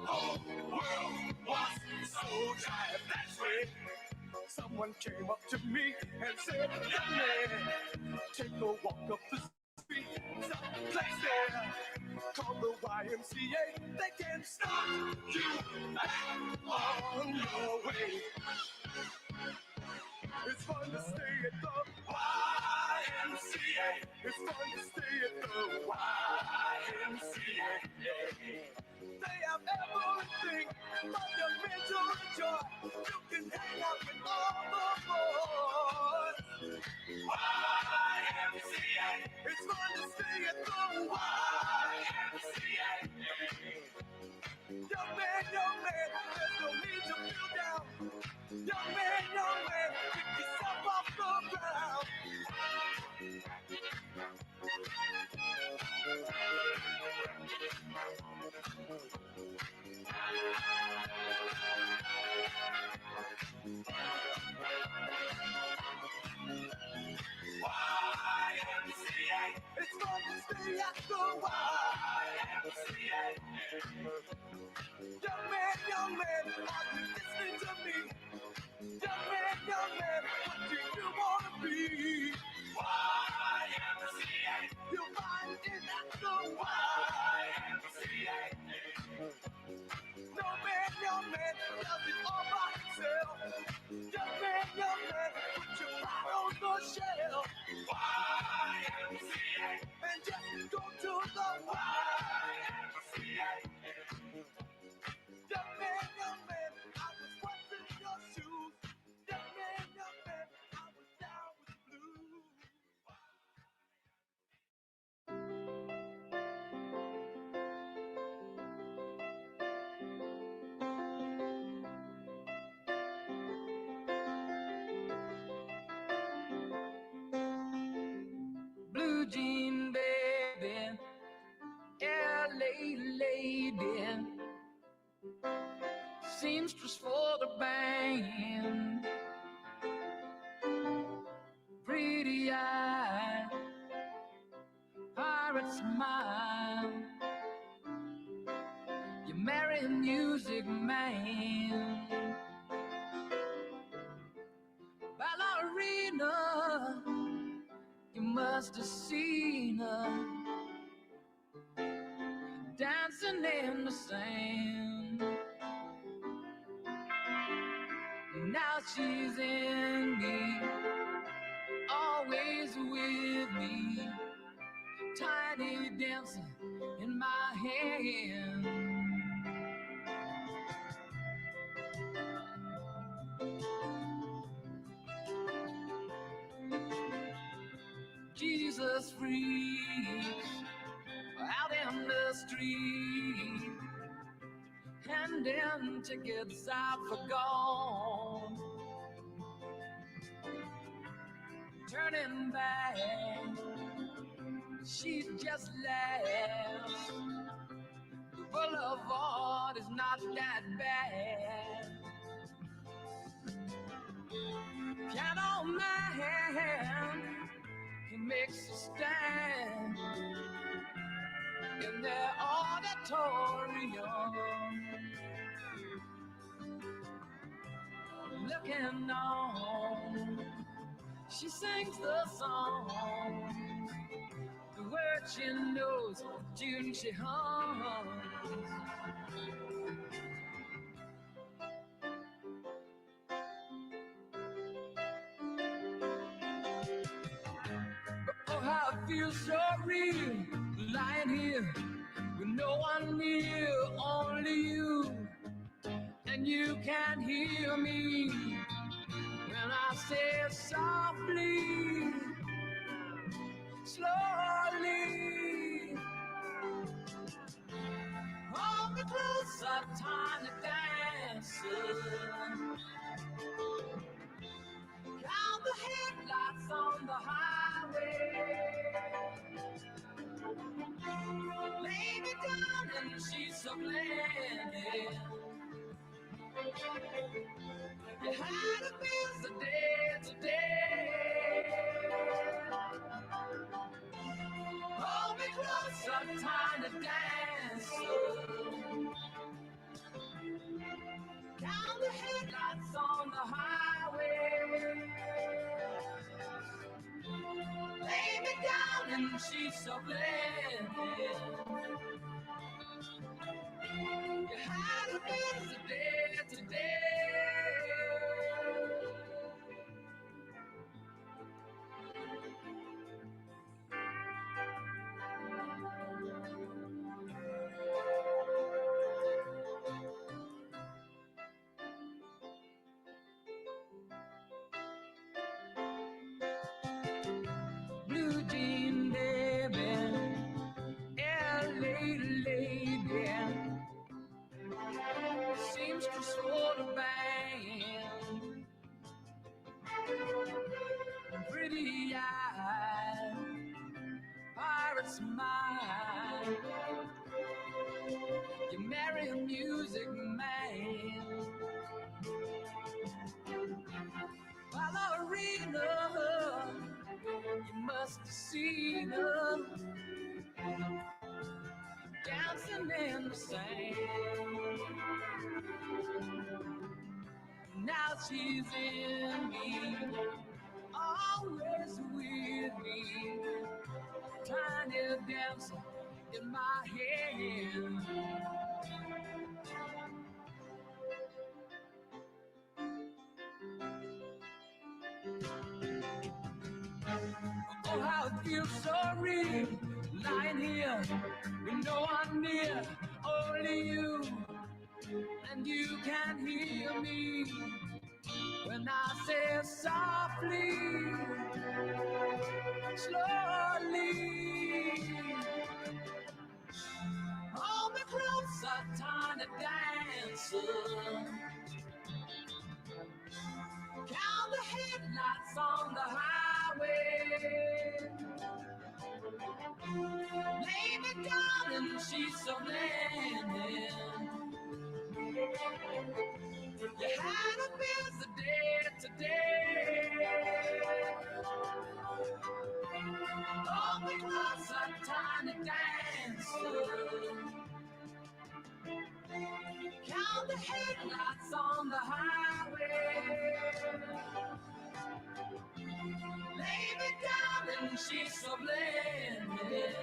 whole world was so tired. That's when someone came up to me and said, young man, take a walk up the street. Some place there called the YMCA. They can stop you back on your way. It's fun fun to stay at the YMCA. It's fun to stay at the YMCA. They have everything for your mental joy. You can hang out with all the boys. YMCA. It's fun to stay at the YMCA. Young man, there's no need to feel down. Young man, pick yourself off the ground. YMCA. It's fun to stay at the YMCA. Young man, are you listening to me? Young man, what do you want to be? YMCA. You'll find it at the YMCA. No man, does it all by himself. Young man, put your pride on the shelf. YMCA. And just go to the YMCA. Young man, I was once in your shoes. Young man, I was down with the blues. Blue jean baby, LA lady, seamstress for the band, pretty eye, pirate smile, you marry music man, ballerina, you must have seen her dancing in the sand. Now she's in me, always with me, tiny dancing in my hand. Jesus freaks out in the street, handing tickets out for gone. Turning back, she just laughs. The boulevard is not that bad. Piano man, he makes a stand in their auditorium, looking on. She sings the song, the words she knows, the tune she hums. But oh, how it feels so real, lying here with no one near, only you, and you can't hear me when I say it softly, slowly. Hold me closer, tiny dancer. Count the headlights on the highway. Lay me down in the sheets of blanket. You had a busy day today. Hold me closer, tiny dancer. Count the headlights on the highway. Lay me down in the sheets of blanket. You had a busy day today. Eugene, baby, LA lady, seamstress for the band, pretty eyes, pirate smile. You marry a music man, ballerina. You must have seen her dancing in the sand. Now she's in me, always with me, tiny dancer in my hand. Oh, how it feels so real, lying here with no one near, only you, and you can hear me when I say softly, slowly. Hold me closer, tiny dancer. Count the headlights on the highway. Lay me down and she's so landing. You had a busy day today. Hold me closer, tiny dancer. Count the headlights on the highway. Lay me down and she's so blended.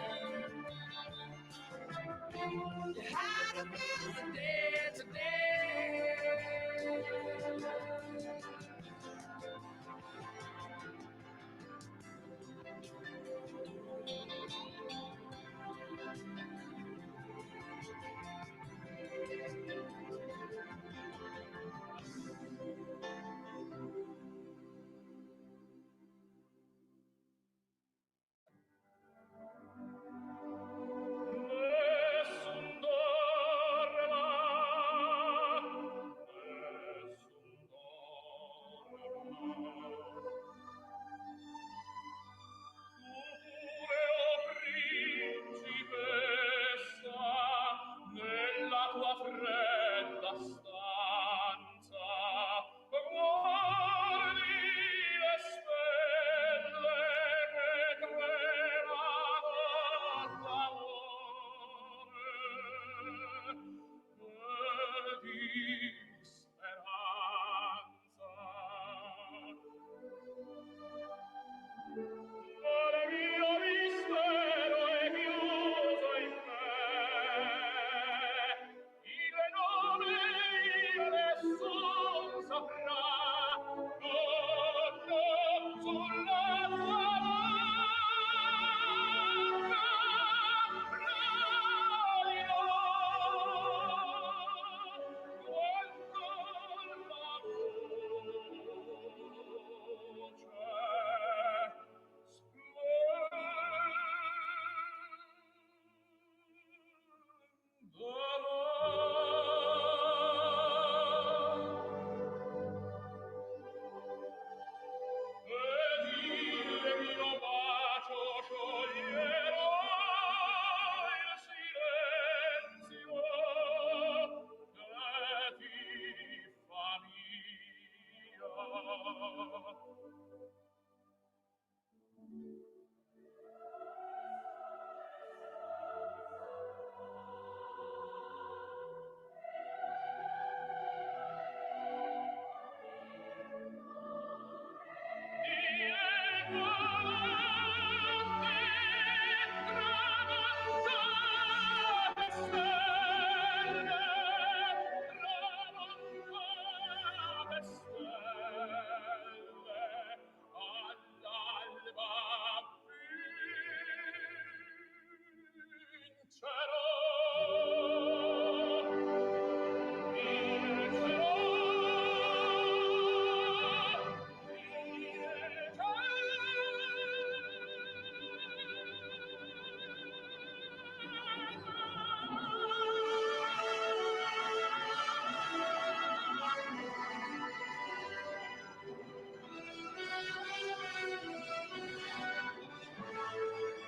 You had a busy day today.